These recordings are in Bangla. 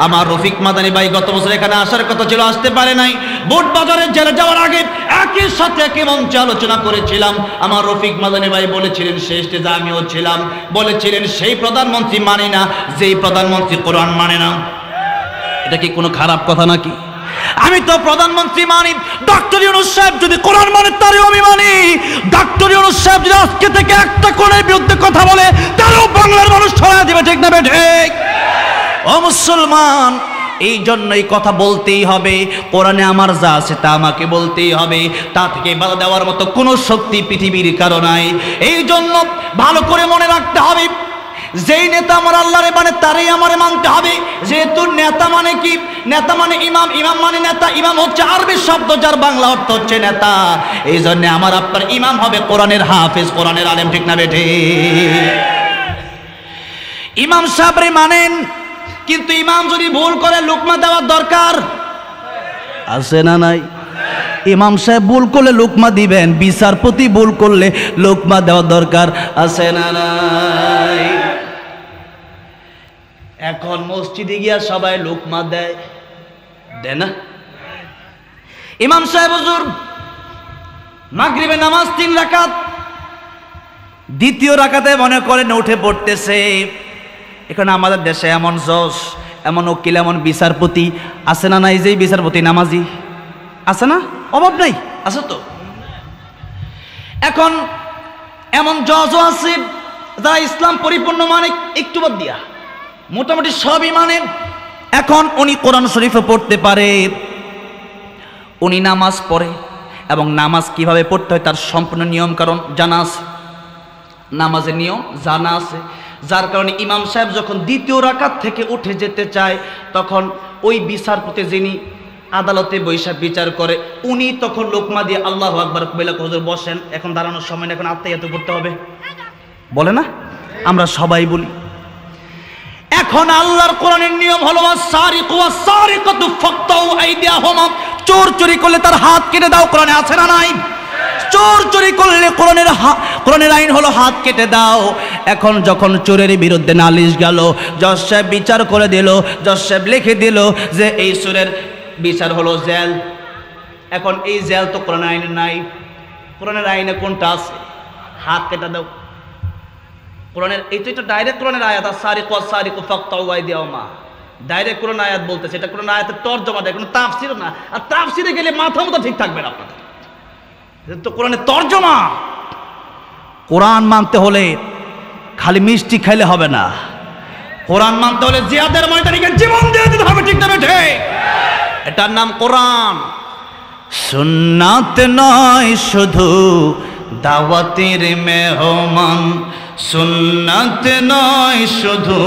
আমার রফিক মাদানী ভাই গত বছর এখানে আসার কথা ছিল, আসতে পারে নাই। বোট বাজারে জেলে যাওয়ার আগে একই সাথে একই মঞ্চে আলোচনা করেছিলাম। আমার রফিক মাদানী ভাই বলেছিলেন, সেই স্টেজে আমিও ছিলাম, বলেছিলেন সেই প্রধানমন্ত্রী মানে না যেই প্রধানমন্ত্রী কোরআন মানে না। এটা কি কোনো খারাপ কথা নাকি? আমি তো প্রধানমন্ত্রী মানি, ডক্টর ইউনূস সাহেব যদি কোরআন মানে তারও আমি মানি। ডক্টর ইউনূস সাহেব যদি আজকে থেকে একটা কোরআনের বিরুদ্ধে কথা বলে তারও বাংলার মানুষ ছড়া দেবে, ঠিক না ঠিক? ও মুসলমান, এই জন্যই কথা বলতেই হবে। কোরআনে আমার যা আছে তা আমাকে বলতেই হবে, তা থেকে বাধা দেওয়ার মতো কোনো শক্তি পৃথিবীর কারো নাই। এই জন্য ভালো করে মনে রাখতে হবে, যেই নেতা আমার আল্লাহরে মানে তারই আমারে মানতে হবে। যেহেতু নেতা মানে কি? নেতা মানে ইমাম, ইমাম মানে নেতা। ইমাম হচ্ছে আরবি শব্দ যার বাংলা অর্থ হচ্ছে নেতা। এই জন্য আমার আপনার ইমাম হবে কোরআনের হাফেজ, কোরআনের আলেম, ঠিক না বেঠে? ইমাম সাহেবরে মানেন, কিন্তু ইমাম যদি ভুল করে লোকমা দেওয়ার দরকার আছে না নাই? ইমাম সাহেব ভুল করলে লোকমা দিবেন, বিচারপতি ভুল করলে লোকমা দেওয়ার দরকার আছে না নাই? এখন মসজিদে গিয়া সবাই লোকমা দেয়, দেয় না? ইমাম সাহেব হুজুর মাগরিবে নামাজ 3 রাকাত, দ্বিতীয় রাকাতে মনে করেন উঠে পড়তেছে। এখন আমাদের দেশে এমন জজ, এমন উকিল, এমন বিচারপতি আছে না নাই? যেই বিচারপতি নামাজি আছে না? অভাব নাই, আছে তো। এখন এমন জজও আছে যারা ইসলাম পরিপূর্ণ মানে, একটু বাদ দিয়া মোটামুটি সবই মানে। এখন উনি কোরআন শরীফও পড়তে পারে, উনি নামাজ পড়ে এবং নামাজ কিভাবে পড়তে হয় তার সম্পূর্ণ নিয়ম কারণ জানা আছে, নামাজের নিয়ম জানা আছে। যার কারণে ইমাম সাহেব যখন দ্বিতীয় রাকাত থেকে উঠে যেতে চায়, তখন ওই বিচারপতি যিনি আদালতে বৈশা বিচার করে, উনি তখন লোকমা দিয়ে আল্লাহু আকবার বলে হুজুর বসেন, এখন দাঁড়ানোর সময় না, এখন আত্মাহিয়াত পড়তে হবে, বলে না? আমরা সবাই বলি। এখন আল্লাহর কোরআনের নিয়ম হলো আস-সারিকু ওয়াস-সারিকাতু ফাকতাউ আইদিয়াহুমা, চোর চুরি করলে তার হাত কেটে দাও। কোরআনে আছে না নাই? চোর চুরি করলে কোরআনের আইন হলো হাত কেটে দাও। এখন যখন চোরের বিরুদ্ধে নালিশ গেল, জজ সাহেব বিচার করে দিল, জজ সাহেব লিখে দিল যে এই চোরের বিচার হলো জেল। এখন এই জেল তো কোরআনের আইনে নাই। কোরআনের আইনে কোনটা আছে? হাত কেটে দাও। কোরআনের এই তো ডাইরেক্ট কোরআনের আয়াত, আস-সারিকু ওয়াস-সারিকু ফাকতাউ আইদিয়াহুমা, ডাইরেক্ট কোরআন আয়াত বলতেছে। এটা কোরআন আয়াতের তরজমা, এটা কোনো তাফসীর না। আর তাফসীরে গেলে মাথা মতো ঠিক থাকবে না আপনাদের, তো কোরআনের তরজমা। কোরআন মানতে হলে খালি মিষ্টি খাইলে হবে না, কোরআন মানতে হলে জিহাদের ময়দানে জীবন দিয়ে দিতে হবে, ঠিক না বেঠে? এটার নাম কোরআন। সুন্নাত নয় শুধু দাওয়াতের মেহমান, সুন্নাত নয় শুধু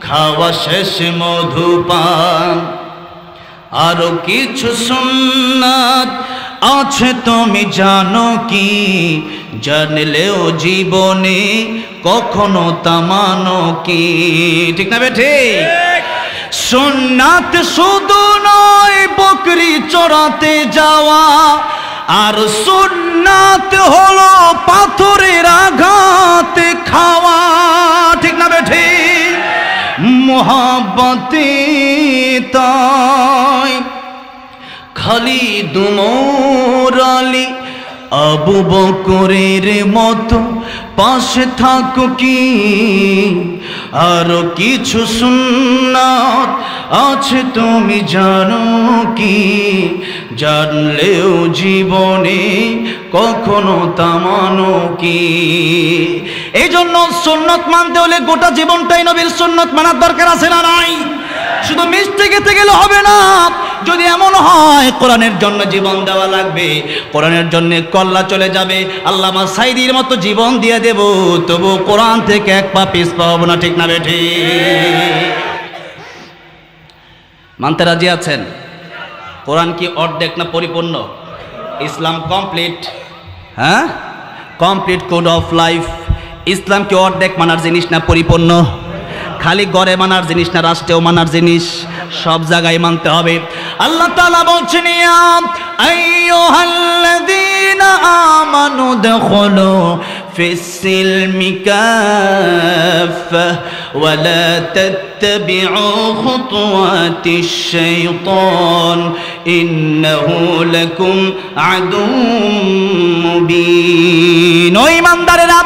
খাওয়া শেষ মধুপান, আরো কিছু সুন্নাত আছে তুমি জানো কি? জানলেও জীবনে কখনো তা মানো কি, ঠিক না বেঠে? সুন্নাত শুধু নয় বকরি চড়াতে যাওয়া, আর সুন্নাত হলো পাথরের আঘাতে খাওয়া, ঠিক না বেঠে? মোহাব্বতে তাই খালিদ ওমর আলী আবু বকরের মতো পাশে থাকো কি? আরো কিছু সুন্নাত আছে তুমি জানো কি? জানলেও জীবনে কখনো তা মানো কি? এই জন্য সুন্নত মানতে হলে গোটা জীবনটাই নবীর সুন্নত মানার দরকার আছে না নাই? শুধু মিষ্টি খেতে গেলে হবে না। যদি এমন হয় কোরআনের জন্য জীবন দেওয়া লাগবে, কোরআনের জন্য কল্লা চলে যাবে, আল্লামা সাইদির মতো জীবন দিয়ে দেব, তবু কোরআন থেকে এক পা পিছ পাবো না, ঠিক না বেঠি? মানতে রাজি আছেন? কোরআন কি অর্ধেক না পরিপূর্ণ? ইসলাম কমপ্লিট, হ্যাঁ কমপ্লিট কোড অফ লাইফ। ইসলাম কি অর্ধেক মানার জিনিস না পরিপূর্ণ? খালি ঘরে মানার জিনিস না রাষ্ট্রেও মানার জিনিস? সব জায়গায় মানতে হবে। আল্লাহ তাআলা বলছেন, ইয়া আইয়ুহাল্লাযীনা আমানু দুখুলু في السلم كافة ولا تتبعوا خطوات الشيطان إنه لكم عدو مبين ও ঈমানদারেরা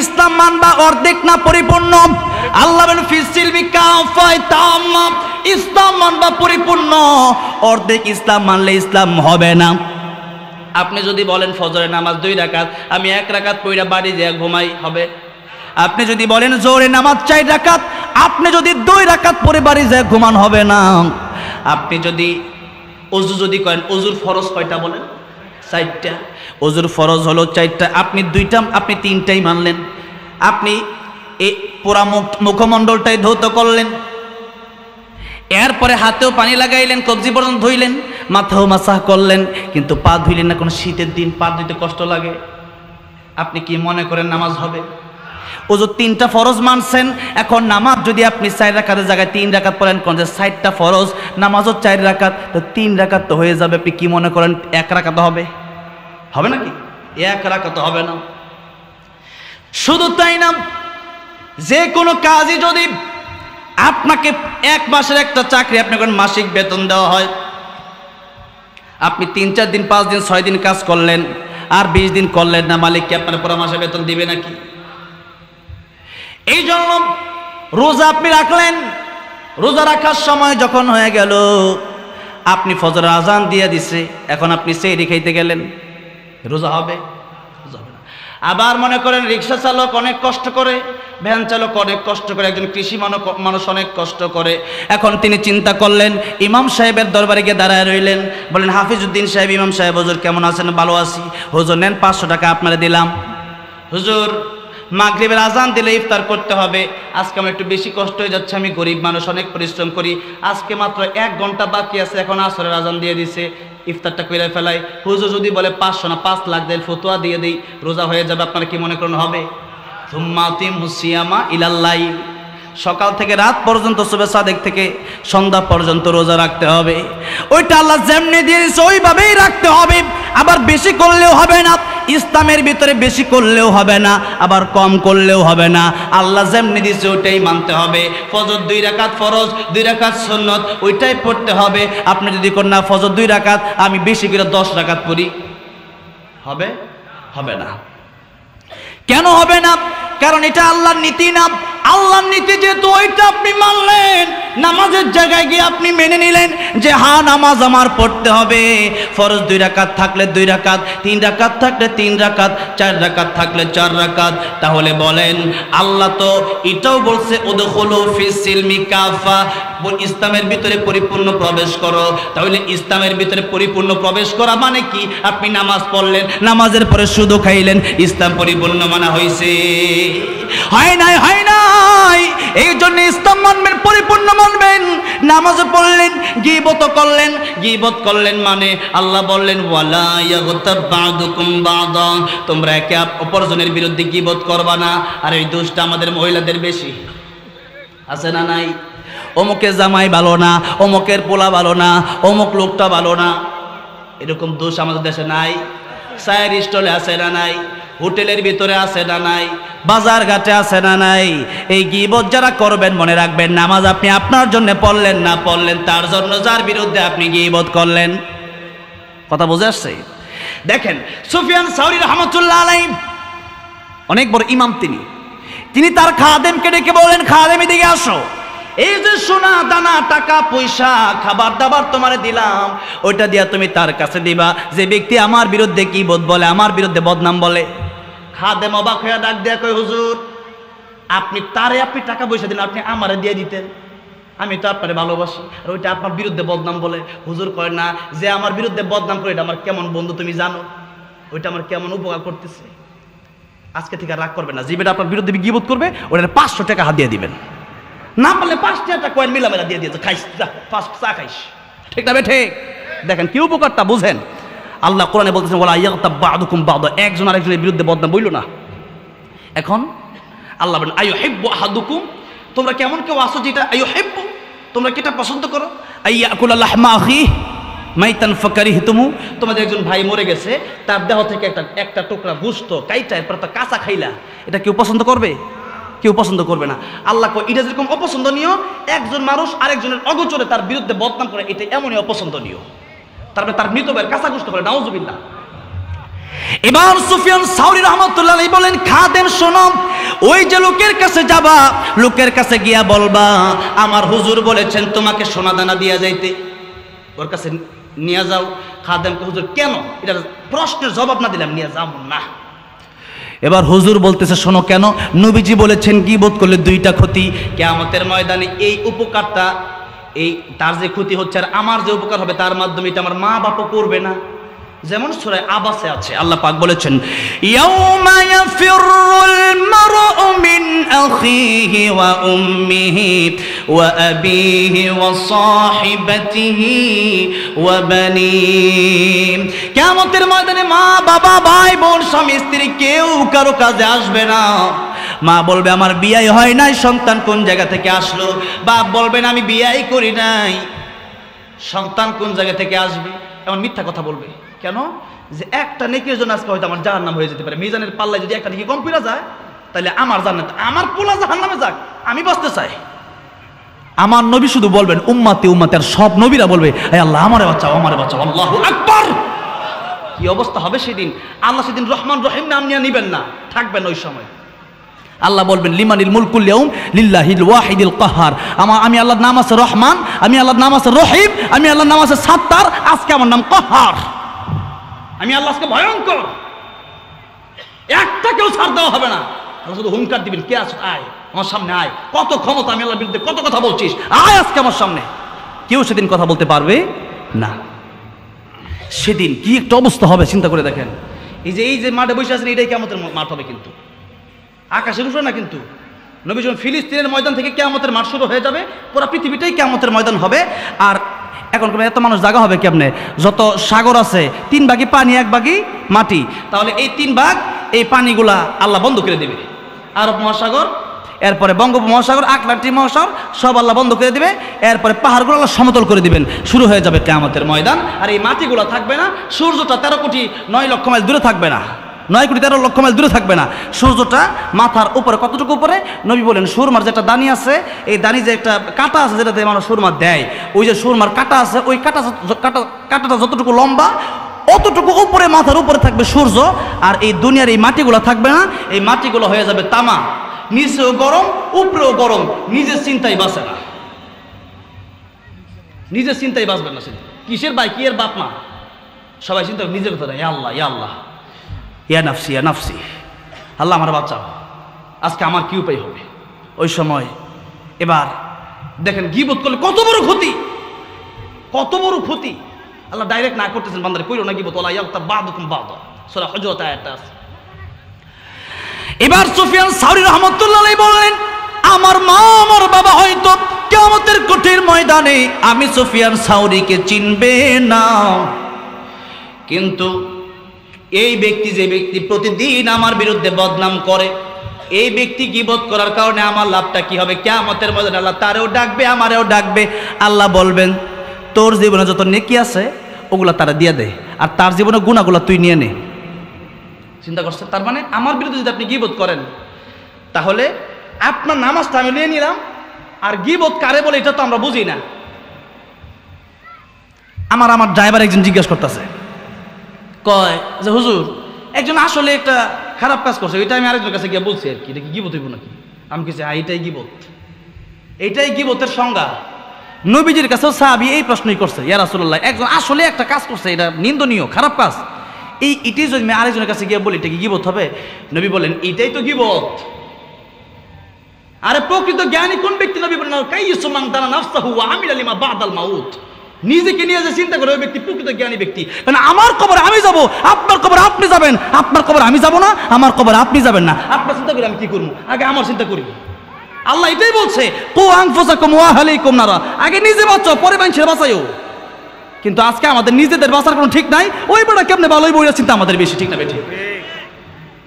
ইসলাম মানবা অর্ধেক না পরিপূর্ণ আল্লাহ বলেন ফিস সিলমি কাফায় তাম্মা ইসলাম মানবা পরিপূর্ণ অর্ধেক ইসলাম মানলে ইসলাম হবে না আপনি যদি বলেন ফজরের নামাজ 2 রাকাত আমি 1 রাকাত পড়া বাড়ি যেয়ে ঘুমাই হবে আপনি যদি বলেন জোহরের নামাজ 4 রাকাত আপনি যদি 2 রাকাত পড়ে বাড়ি যেয়ে ঘুমান হবে না আপনি যদি ওযু যদি করেন ওযুর ফরজ কয়টা বলেন 4টা ওযুর ফরজ হলো 4টা আপনি 2টা আপনি 3টাই মানলেন আপনি এই পুরা মুখমণ্ডলটাই ধৌত করলেন এরপরে হাতেও পানি লাগাইলেন কবজি পর্যন্ত ধুইলেন মাথাও মাসাহ করলেন কিন্তু পা ধুইলেন না কোন শীতের দিন পা ধুইতে কষ্ট লাগে আপনি কি মনে করেন নামাজ হবে ওযু 3টা ফরজ মানছেন এখন নামাজ যদি আপনি 4 রাকাতের জায়গায় 3 রাকাত পড়েন কোন যে 4টা ফরজ নামাজও 4 রাকাত তো 3 রাকাত তো হয়ে যাবে আপনি কি মনে করেন 1 রাকাত হবে হবে নাকি 1 রাকাত হবে না শুধু তাই না যে কোনো কাজই যদি আপনাকে 1 মাসের একটা চাকরি আপনাকে মাসিক বেতন দেওয়া হয় আপনি 3-4 দিন 5 দিন 6 দিন কাজ করলেন আর 20 দিন করলেন না মালিক কি আপনার পুরো মাসে বেতন দিবে নাকি এই জন্য রোজা আপনি রাখলেন রোজা রাখার সময় যখন হয়ে গেল আপনি ফজরের আজান দিয়ে দিছে এখন আপনি সেহরি খাইতে গেলেন রোজা হবে আবার মনে করেন রিক্সা চালক অনেক কষ্ট করে ভ্যান চালক অনেক কষ্ট করে একজন কৃষি মানুষ অনেক কষ্ট করে এখন তিনি চিন্তা করলেন ইমাম সাহেবের দরবারে গিয়ে দাঁড়ায় রইলেন বলেন হাফিজউদ্দিন সাহেব ইমাম সাহেব হুজুর কেমন আছেন ভালো আছি হুজুর নেন 500 টাকা আপনারে দিলাম হুজুর মাগরিবের আজান দিলে ইফতার করতে হবে আজকে আমার একটু বেশি কষ্ট হয়ে যাচ্ছে আমি গরিব মানুষ অনেক পরিশ্রম করি আজকে মাত্র 1 ঘন্টা বাকি আছে এখন আসরের আজান দিয়ে দিছে ইফতারটা কইরা ফেলাই হুজুর যদি বলে 500 না 5 লাখ দেন ফতোয়া দিয়ে দেই রোজা হয়ে যাবে আপনারা কি মনে করেন হবে সুম্মাতিম মুসিয়ামা ইলাল্লাইল সকাল থেকে রাত পর্যন্ত সুবহ সাদেক থেকে সন্ধ্যা পর্যন্ত রোজা রাখতে হবে ওইটা আল্লাহ যেমনি দিয়েছে ওইভাবেই রাখতে হবে আবার বেশি করলেও হবে না ইসলামের ভিতরে বেশি করলেও হবে না আবার কম করলেও হবে না আল্লাহ যেমনি দিয়েছে ওইটাই মানতে হবে ফজর 2 রাকাত ফরজ 2 রাকাত সুন্নাত ওইটাই পড়তে হবে আপনি যদি করেন না ফজর 2 রাকাত আমি বেশি করে 10 রাকাত পড়ি হবে হবে না কেন হবে না কারণ এটা আল্লাহর নীতি না আল্লাহর নীতি যেহেতু ওইটা আপনি মানলেন নামাজের জায়গায় গিয়ে আপনি মেনে নিলেন যে হ্যাঁ নামাজ আমার পড়তে হবে ফরজ 2 রাকাত থাকলে 2 রাকাত 3 রাকাত থাকলে 3 রাকাত 4 রাকাত থাকলে 4 রাকাত তাহলে বলেন আল্লাহ তো এটাও বলছে উদখুলু ফিস সিলমি কাফা ইসলামের ভিতরে পরিপূর্ণ প্রবেশ করো তাহলে ইসলামের ভিতরে পরিপূর্ণ প্রবেশ করা মানে কি আপনি নামাজ পড়লেন নামাজের পরে শুধু খাইলেন ইসলাম পরিপূর্ণ মানা হইছে হয় নাই এই জন্য ইসলাম মানবেন পরিপূর্ণ মানবেন নামাজ পড়লেন গীবত করলেন মানে আল্লাহ বললেন ওয়ালা ইয়াগতাব বা'দুকুম বা'দা তোমরা একে অপরজনের বিরুদ্ধে গীবত করবা না আর এই দোষটা আমাদের মহিলাদের বেশি আছে না নাই অমুকের জামাই ভালো না অমুকের পোলা ভালো না অমুক লোকটা ভালো না এরকম দোষ আমাদের দেশে নাই চায়ের স্টলে আছে না নাই হোটেলের ভিতরে আছে না নাই বাজার ঘাটে আছে না নাই এই গীবত যারা করবেন মনে রাখবেন নামাজ আপনি আপনার জন্য পড়লেন না পড়লেন তার জন্য যার বিরুদ্ধে আপনি গীবত করলেন কথা বুঝে আসছে দেখেন সুফিয়ান সাউরি রাহমাতুল্লাহ আলাইহি অনেক বড় ইমাম তিনি তার খাদেমকে ডেকে বলেন খাদেম এদিকে আসো এই যে সোনা দানা টাকা পয়সা খাবার দাবার তোমারে দিলাম ওইটা দিয়া তুমি তার কাছে দিবা যে ব্যক্তি আমার বিরুদ্ধে গীবত বলে আমার বিরুদ্ধে বদনাম বলে খাদেম অবাক হয়ে ডাক দেয়া কয় হুজুর আপনি টাকা পয়সা দিলেন আপনি আমারে দিয়ে দিতেন আমি তো আপনারে ভালোবাসি আর ওইটা আপনার বিরুদ্ধে বদনাম বলে হুজুর কয় না যে আমার বিরুদ্ধে বদনাম করে এটা আমার কেমন বন্ধু তুমি জানো ওইটা আমার কেমন উপকার করতেছে আজকে থেকে রাগ করবেন না যে বেটা আপনার বিরুদ্ধে গীবত করবে ওটা 500 টাকা হাত দিয়ে দিবেন না পারলে 5 টাকা কয়েন মিলামেলা দিয়ে দিয়েছে খাইস চা খাইস ঠিক না বেঠে দেখেন কি উপকারটা বুঝেন আল্লাহ কোরআনে বলতেছেন ওয়ালা ইয়াগতাব বা'দুকুম বা'দা একজন আরেকজনের বিরুদ্ধে বদনাম বইল না এখন আল্লাহ বলেন আইয়ুহিব্বু আহাদুকুম তোমরা কেমন কেউ আসো যেটা আইয়ুহিব্বু তোমরা কি এটা পছন্দ করো আইয়াকুলা লাহমা আখি মাইতান ফাকারিহতুমু, তোমাদের একজন ভাই মরে গেছে, তার দেহ থেকে একটা টুকরা গোশত কাইটা এরপর তা কাঁচা খাইলা, এটা কেউ পছন্দ করবে? কেউ পছন্দ করবে না। আল্লাহ কয় এটা যেরকম অপছন্দনীয়, একজন মানুষ আরেকজনের অগোচরে তার বিরুদ্ধে বদনাম করে, এটা এমনই অপছন্দনীয়। তারপরে তার মৃত ভাইয়ের কাঁচা গোশত করে, নাউজুবিল্লাহ। এবার সুফিয়ান সাউরি রাহমাতুল্লাহ আলাইহি বলেন, খাদেম শোনো, ওই যে লোকের কাছে যাবা, লোকের কাছে গিয়া বলবা আমার হুজুর বলেছেন তোমাকে সোনা দানা দিয়া যাইতে, ওর কাছে নিয়ে যাও। খাদেমকে হুজুর কেন, এটা প্রশ্নের জবাব না দিলাম নিয়ে যাও না। এবার হুজুর বলতেছে শোনো কেন, নবীজি বলেছেন গীবত করলে দুইটা ক্ষতি, কিয়ামতের ময়দানে এই উপকারটা, এই তার যে ক্ষতি হচ্ছে আর আমার যে উপকার হবে তার মাধ্যমে এটা আমার মা বাবা করবে না। যেমন সূরা আবাসে আছে, আল্লাহ পাক বলেছেন ইয়াউমা ইয়াফিরুল মারউ মিন আখিহি ওয়া উম্মিহি ওয়া আবিহি ওয়া সাহিবাতিহি ওয়া বানিহি, কিয়ামতের ময়দানে মা বাবা ভাই বোন স্বামী স্ত্রী কেউ কারো কাজে আসবে না। মা বলবে আমার বিয়ে হয় নাই, সন্তান কোন জায়গা থেকে আসলো? বাপ বলবেন আমি বিয়েই করি নাই, সন্তান কোন জায়গা থেকে আসবে? এমন মিথ্যা কথা বলবে। কেন? যে একটা নেকির জন্য আজকে হয়তো আমার জাহান্নাম হয়ে যেতে পারে। মিজানের পাল্লায় যদি একটা নেকি কম পড়ে যায়, তাহলে আমার জান্নাত, আমার পোলা জাহান্নামে যাক, আমি বাঁচতে চাই। আমার নবী শুধু বলবেন উম্মাতে উম্মাতে, আর সব নবীরা বলবে হে আল্লাহ আমারে বাঁচাও, আমারে বাঁচাও। আল্লাহু আকবার। কি অবস্থা হবে সেদিন? আল্লাহ সেদিন রহমান রহিম নাম নিয়ে নিবেন না, থাকবেন ওই সময়। আল্লাহ বলবেন লিমানিল মুলকুল ইয়াউম লিল্লাহিল ওয়াহিদিল কাহ্হার, আমি আল্লাহর নাম আছে রহমান, আমি আল্লাহর নাম আছে রহিম, আমি আল্লাহর নাম আছে সাত্তার, আজকে আমার নাম কাহ্হার। আমি আল্লাহ আজকে ভয়ঙ্কর, একটা কেউ ছাড় দেওয়া হবে না। আল্লাহ শুধু হুঙ্কার দিবেন, কে আছ আয় আমার সামনে আয়, কত ক্ষমতা, আমি আল্লাহর বিরুদ্ধে কত কথা বলছিস, আয় আজকে আমার সামনে। কেউ সেদিন কথা বলতে পারবে না। সেদিন কি একটা অবস্থা হবে চিন্তা করে দেখেন। এই যে মাঠে বসে আছেন, এটাই কিয়ামতের মাঠ হবে, কিন্তু আকাশের উপরে না। কিন্তু নবী যখন ফিলিস্তিনের ময়দান থেকে কিয়ামতের মাঠ শুরু হয়ে যাবে, পুরো পৃথিবীটাই কিয়ামতের ময়দান হবে। আর এখন এত মানুষ জায়গা হবে কেমনে? যত সাগর আছে 3 ভাগই পানি 1 ভাগই মাটি, তাহলে এই 3 ভাগ এই পানিগুলা আল্লাহ বন্ধ করে দেবে। আরব মহাসাগর, এরপরে বঙ্গোপমহাসাগর, আটলান্টিক মহাসাগর সব আল্লাহ বন্ধ করে দেবে। এরপরে পাহাড়গুলো আল্লাহ সমতল করে দিবেন, শুরু হয়ে যাবে কিয়ামতের ময়দান। আর এই মাটিগুলো থাকবে না, সূর্যটা 13 কোটি 9 লক্ষ মাইল দূরে থাকবে না, 9 কোটি 13 লক্ষ মাইল দূরে থাকবে না। সূর্যটা মাথার উপরে, কতটুকু উপরে? নবী বলেন সুরমার যেটা দানি আছে, এই দানি যে একটা কাঁটা আছে যেটাতে মানুষ সুরমা দেয়, ওই যে সুরমার কাঁটা আছে, ওই কাঁটাটা যতটুকু লম্বা অতটুকু উপরে, মাথার উপরে থাকবে সূর্য। আর এই দুনিয়ার এই মাটিগুলো থাকবে না, এই মাটিগুলো হয়ে যাবে তামা, নিচেও গরম উপরেও গরম, নিজের চিন্তাই বাঁচে না, নিজের চিন্তাই বাঁচবে না। কিসের ভাই, কি এর বাপ মা, সবাই চিন্তা নিজের কথা, ইয়া আল্লাহ ইয়া আল্লাহ, ইয়া নাফসি ইয়া নাফসি, আল্লাহ আমার বাঁচাও, আজকে আমার কি উপায় হবে? ওই সময় এবার দেখেন গীবত করলে কত বড় ক্ষতি, কত বড় ক্ষতি। আল্লাহ ডাইরেক্ট না করতেছেন বান্দারে কইরো না গীবত, ওয়ালা ইয়াগতাব বা'দুকুম বা'দা, সূরা হুজুরাত আয়াতটা আছে। এবার সুফিয়ান সাউরি রাহমাতুল্লাহ আলাইহি বললেন আমার মা আমার বাবা হয়তো কিয়ামতের কঠিন ময়দানে আমি সুফিয়ান সাউরিকে চিনবে না, কিন্তু এই ব্যক্তি, যে ব্যক্তি প্রতিদিন আমার বিরুদ্ধে বদনাম করে, এই ব্যক্তি গীবত করার কারণে আমার লাভটা কি হবে? কিয়ামতের ময়দানে আল্লাহ তারেও ডাকবে, আমারেও ডাকবে। আল্লাহ বলবেন তোর জীবনে যত নেকি আছে ওগুলা তারা দিয়ে দে, আর তার জীবনে গুনাহগুলো তুই নিয়ে নে। চিন্তা করছেন? তার মানে আমার বিরুদ্ধে যদি আপনি গীবত করেন, তাহলে আপনার নামাজটা আমি নিয়ে নিলাম, আর গীবত কারে বলে এটা তো আমরা বুঝি না। আমার ড্রাইভার একজন জিজ্ঞেস করতেছে, কয় যে হুজুর একজন আসলে একটা খারাপ কাজ করছে, ওইটা আমি আরেকজনের কাছে গিয়ে বলছি আর কি, এটা কি গীবত হইব নাকি? আমি কিছু হ্যাঁ এটাই গীবত, এইটাই গীবতের সংজ্ঞা। নবীজির কাছেও সাহাবী এই প্রশ্নই করছে, ইয়া রাসূলুল্লাহ একজন আসলে একটা কাজ করছে, এটা নিন্দনীয় খারাপ কাজ, এটাই যদি আমি আরেকজনের কাছে গিয়ে বলি এটা কি গীবত হবে? নবী বলেন এটাই তো গীবত। আরে প্রকৃত জ্ঞানী কোন ব্যক্তি? নবী বলেন কাইয়্যিসু মান দানা নাফসাহু ওয়া আমিলা লিমা বা'দাল মাউত, নিজেকে নিয়ে যে চিন্তা করে ওই ব্যক্তি প্রকৃত জ্ঞানী ব্যক্তি। কারণ আমার কবরে আমি যাব, আপনার কবরে আপনি যাবেন, আপনার কবরে আমি যাব না, আমার কবরে আপনি যাবেন না। আপনার চিন্তা করে আমি কি করবো? আগে আমার চিন্তা করি। আল্লাহ এটাই বলছে কু আনফুসাকুম ওয়া আহলিকুম নারা, আগে নিজে বাঁচো পরে মানুষের বাঁচাইও। কিন্তু আজকে আমাদের নিজেদের বাঁচার কোনো ঠিক নাই, ওই বড় কেমনে ভালো হইব ওইটা চিন্তা আমাদের বেশি, ঠিক না বেঠিক?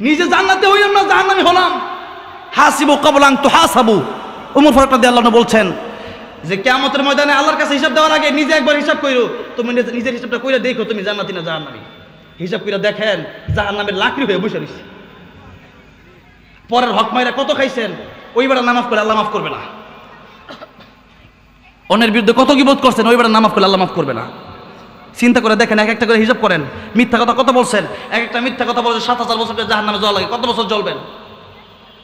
নিজে জান্নাতে হইলাম না জাহান্নামী হলাম। হাসিবু ক্বাবলা আন তুহাসাবু, ওমর ফারুক রাদিয়াল্লাহু আনহু বলছেন যে কিয়ামতের ময়দানে আল্লাহর কাছে হিসাব দেওয়ার আগে নিজে একবার হিসাব কইরো, তুমি নিজের হিসাবটা কইরা দেখো তুমি জান্নাতি না জাহান্নামী। হিসাব কইরা দেখেন জাহান্নামের লাকড়ি হয়ে বসে রয়েছে। পরের হক মাইরা কত খাইছেন, ওই বেড়া নামাজ করলে আল্লাহ মাফ করবে না। অন্যের বিরুদ্ধে কত গীবত করছেন, ওই বেড়া নামাজ করলে আল্লাহ মাফ করবে না। চিন্তা করে দেখেন, এক একটা করে হিসাব করেন। মিথ্যা কথা কত বলছেন, এক একটা মিথ্যা কথা বলছেন 7000 বছর জাহান্নামে যাওয়া লাগে, কত বছর জ্বলবেন?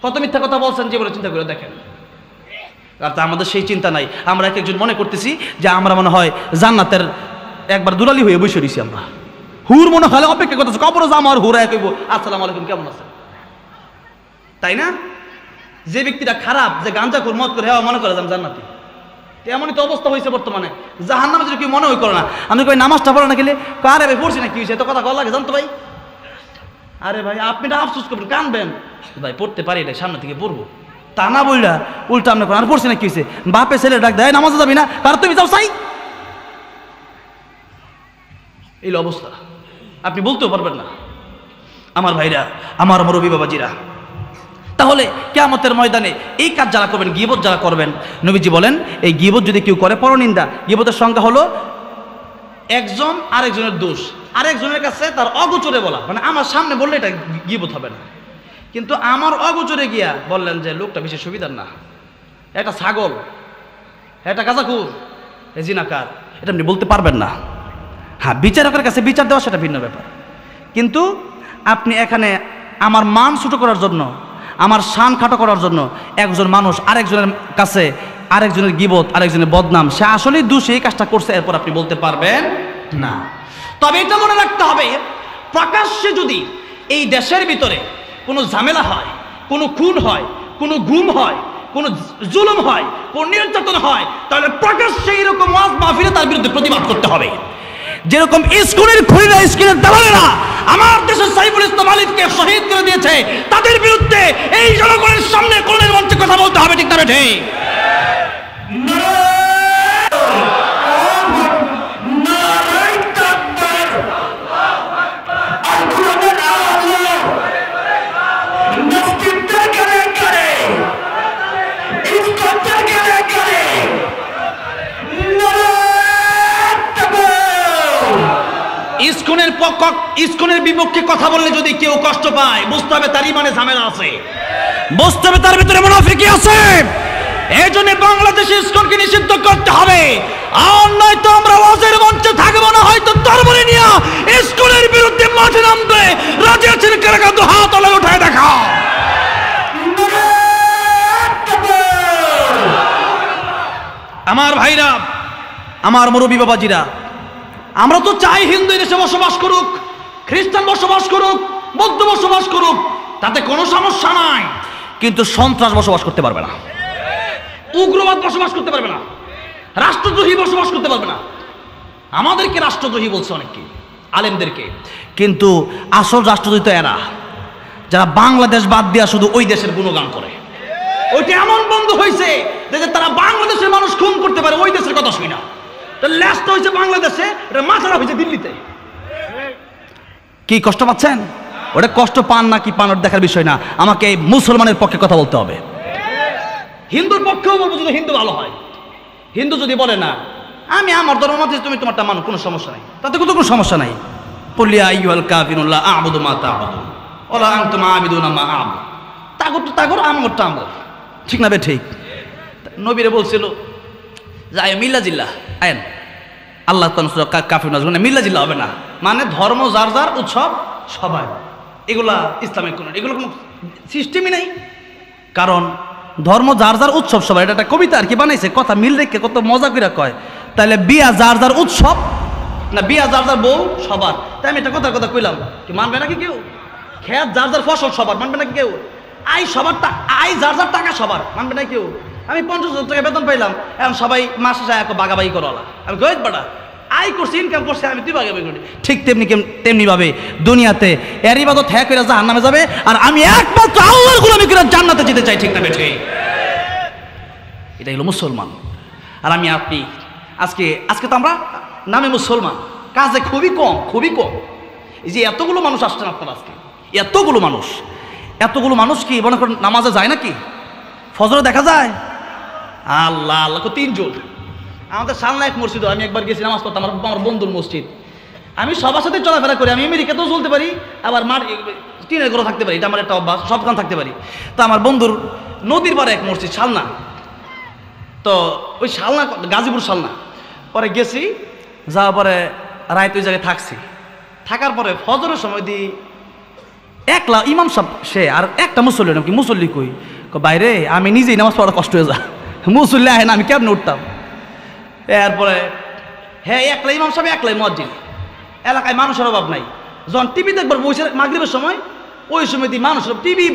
কত মিথ্যা কথা বলছেন জীবনে, চিন্তা করে দেখেন। আর তা আমাদের সেই চিন্তা নাই। আমরা এক একজন মনে করতেছি যে আমরা মনে হয় জান্নাতের একবার দুলালি হয়ে বসে রয়েছি। আমরা হুর মনে হয় অপেক্ষা করতেছি, কবর যাম আর হুর কইব আসসালামু আলাইকুম কেমন আছেন, তাই না? যে ব্যক্তিটা খারাপ, যে গাঁজা করে মদ করে হ্যাঁ মনে করে যান জান্নাতি, এমনই তো অবস্থা হয়েছে বর্তমানে। জাহান্নামে যদি কেউ মনে হয় করে না, আমি কই নামাজটা পড়ো না গেলে আরে ভাই পড়ছি না, কি হয়েছে এত কথা কল লাগে জানতো ভাই? আরে ভাই আপনি এটা আফসোস করবেন, কানবেন, ভাই পড়তে পারি এটা সামনে থেকে পড়বো, তা না বললা উল্টা আপনি আর পড়ছি না, কি হয়েছে? বাপে ছেলে ডাক দেয় নামাজে যাবি না, কারণ তুমি যাও চাই, এই অবস্থা। আপনি বলতেও পারবেন না। আমার ভাইরা, আমার মুরব্বী বাবাজিরা, তাহলে কিয়ামতের ময়দানে এই কাজ যারা করবেন, গীবত যারা করবেন, নবীজি বলেন এই গীবত যদি কেউ করে পরনিন্দা। গীবতের সংজ্ঞা হলো একজন আরেকজনের দোষ আরেকজনের কাছে তার অগোচরে বলা, মানে আমার সামনে বললে এটা গীবত হবে না, কিন্তু আমার অগোচরে গিয়া বললেন যে লোকটা বেশি সুবিধার না, এটা ছাগল, এটা গাঁজাখুর, এ জিনাকার, এটা আপনি বলতে পারবেন না। হ্যাঁ, বিচারকের কাছে বিচার দেওয়া সেটা ভিন্ন ব্যাপার, কিন্তু আপনি এখানে আমার মান ছোট করার জন্য, আমার শান খাটো করার জন্য একজন মানুষ আরেকজনের কাছে আরেকজনের গীবত, আরেকজনের বদনাম, সে আসলেই দোষী, এই কাজটা করছে, এরপর আপনি বলতে পারবেন না। তবে এটা মনে রাখতে হবে, প্রকাশ্যে যদি এই দেশের ভিতরে কোনো ঝামেলা হয়, কোনো খুন হয়, কোনো গুম হয়, কোনো জুলুম হয়, কোনো নির্যাতন হয়, তাহলে প্রকাশ্যে এরকম ওয়াজ মাহফিলে তার বিরুদ্ধে প্রতিবাদ করতে হবে। যেরকম স্কুলের খুনিরা, স্কুলের দালালেরা আমার দেশের সাইফুল ইসলাম আলিফকে শহীদ করে দিয়েছে, তাদের বিরুদ্ধে এই জনগণের সামনে কোরআনের মঞ্চে কথা বলতে হবে, ঠিক না বেঠে? ইসকনের বিপক্ষে কথা বললে যদি কেউ কষ্ট পায়, বুঝতে হবে তার ইমানে ঝামেলা আছে, বুঝতে হবে তার ভিতরে মুনাফিকি আছে। এই জন্য বাংলাদেশে ইসকনকে নিষিদ্ধ করতে হবে, আর নয়তো আমরা ওয়াজের মঞ্চে থাকবো না, হয়তো তরবারি নিয়ে ইসকনের বিরুদ্ধে মাঠে নামবে। রাজি আছেন কারা? দু হাত তলায় উঠায় দেখা। আমার ভাইরা, আমার মুরব্বী বাবাজিরা, আমরা তো চাই হিন্দু দেশে বসবাস করুক, খ্রিস্টান বসবাস করুক, বৌদ্ধ বসবাস করুক, তাতে কোনো সমস্যা নাই, কিন্তু সন্ত্রাস বসবাস করতে পারবে না, উগ্রবাদ বসবাস করতে পারবে না, রাষ্ট্রদ্রোহী বসবাস করতে পারবে না। আমাদেরকে রাষ্ট্রদ্রোহী বলছে অনেকে, আলেমদেরকে, কিন্তু আসল রাষ্ট্রদ্রোহী তো এরা, যারা বাংলাদেশ বাদ দিয়া শুধু ওই দেশের গুণগান করে। ওইটা এমন বন্ধ হয়েছে যে তারা বাংলাদেশের মানুষ খুন করতে পারে, ওই দেশের কথা শুই না। ল্যাসটা হয়েছে বাংলাদেশে, এটা মাথাটা হয়েছে দিল্লিতে। কি কষ্ট পাচ্ছেন? ওটা কষ্ট পান না কি পান ওটা দেখার বিষয় না, আমাকে মুসলমানের পক্ষে কথা বলতে হবে। হিন্দুর পক্ষেও বলবো যদি হিন্দু ভালো হয়। হিন্দু যদি বলে না আমি আমার ধর্ম মতে, তুমি তোমারটা মানো, কোনো সমস্যা নাই, তাতে কোনো সমস্যা নাই। কুলিয়া আইয়ুহাল কাফিরুন লা আ'বুদু মা তা'বুদুন ওয়া লা আনতুম আ'বিদুনা মা আ'বুদু। তাগর তো তাগর, আমগরটা আমগর, ঠিক না বে ঠিক? নবীরে বলছিল যে আয় মিল্লা জিল্লা আয়েন, আল্লাহ কাফির নাজ মানে মিল্লা জিল্লা হবে না, মানে ধর্ম যার যার, উৎসব সবাই। এগুলা ইসলামিক কোনো, এগুলো কোনো সিস্টেমই নেই। কারণ ধর্ম যার যার, উৎসব সবাই, এটা একটা কবিতা আর কি বানাইছে, কথা মিল রেখে কত মজা করে কয়। তাহলে বিয়া যার যার উৎসব না, বিয়া যার যার বউ সবার। তাই আমি একটা কথা কইলাম, কি মানবে নাকি কেউ? খেত যার যার ফসল সবার, মানবে নাকি কেউ? আই সবার, আই যার যার টাকা সবার, মানবে না কেউ? আমি 50,000 টাকা বেতন পাইলাম, এখন সবাই মাসে যায় এক বাগাবাগি করালা, আমি গরিব বাড়া আই করছি, ইনকাম করছে, আমি তুই বাগাবাগি করি। ঠিক তেমনি ভাবে দুনিয়াতে এর ইবাদত হ্যাঁ করে জাহান্নামে যাবে, আর আমি একমাত্র আল্লাহর গোলামি করে জান্নাতে যেতে চাই, ঠিক না বেঠে? এটা হলো মুসলমান। আর আমি আপনি আজকে তো আমরা নামে মুসলমান, কাজে খুবই কম, খুবই কম। এই যে এতগুলো মানুষ আসছেন আপনার আজকে, এতগুলো মানুষ কি মনে করেন নামাজে যায় নাকি? ফজরে দেখা যায়? আল্লাহ আল্লাহ, 3 জন আমাদের সালনা এক মসজিদ, আমি একবার গেছি নামাজ পড়তাম, আমার বন্ধুর মসজিদ। আমি সবার সাথে চলাফেরা করি, আমি আমেরিকাতেও চলতে পারি, আবার টিনের ঘরে থাকতে পারি, এটা আমার একটা অভ্যাস, সবখান থাকতে পারি। তো আমার বন্ধুর নদীর পাড়ে এক মসজিদ সালনা, তো ওই সালনা গাজীপুর সালনা, পরে গেছি, যাওয়ার পরে রাত ওই জায়গায় থাকছি। থাকার পরে ফজরের সময় দিই একলা ইমাম সাহেব সে আর একটা মুসল্লি, নাকি মুসল্লি কই বাইরে, আমি নিজেই নামাজ পড়া কষ্ট হয়ে যা, মুসল্লি আহে না, আমি কেমন উঠতাম। এরপরে হ্যাঁ একলাই ইমাম সাহেব, একলাই মুয়াজ্জিন, এলাকায় মানুষের অভাব নাই। যখন টিভি দেখবার বসে মাগরিবের সময়, ওই সময় দিয়ে মানুষের টিভি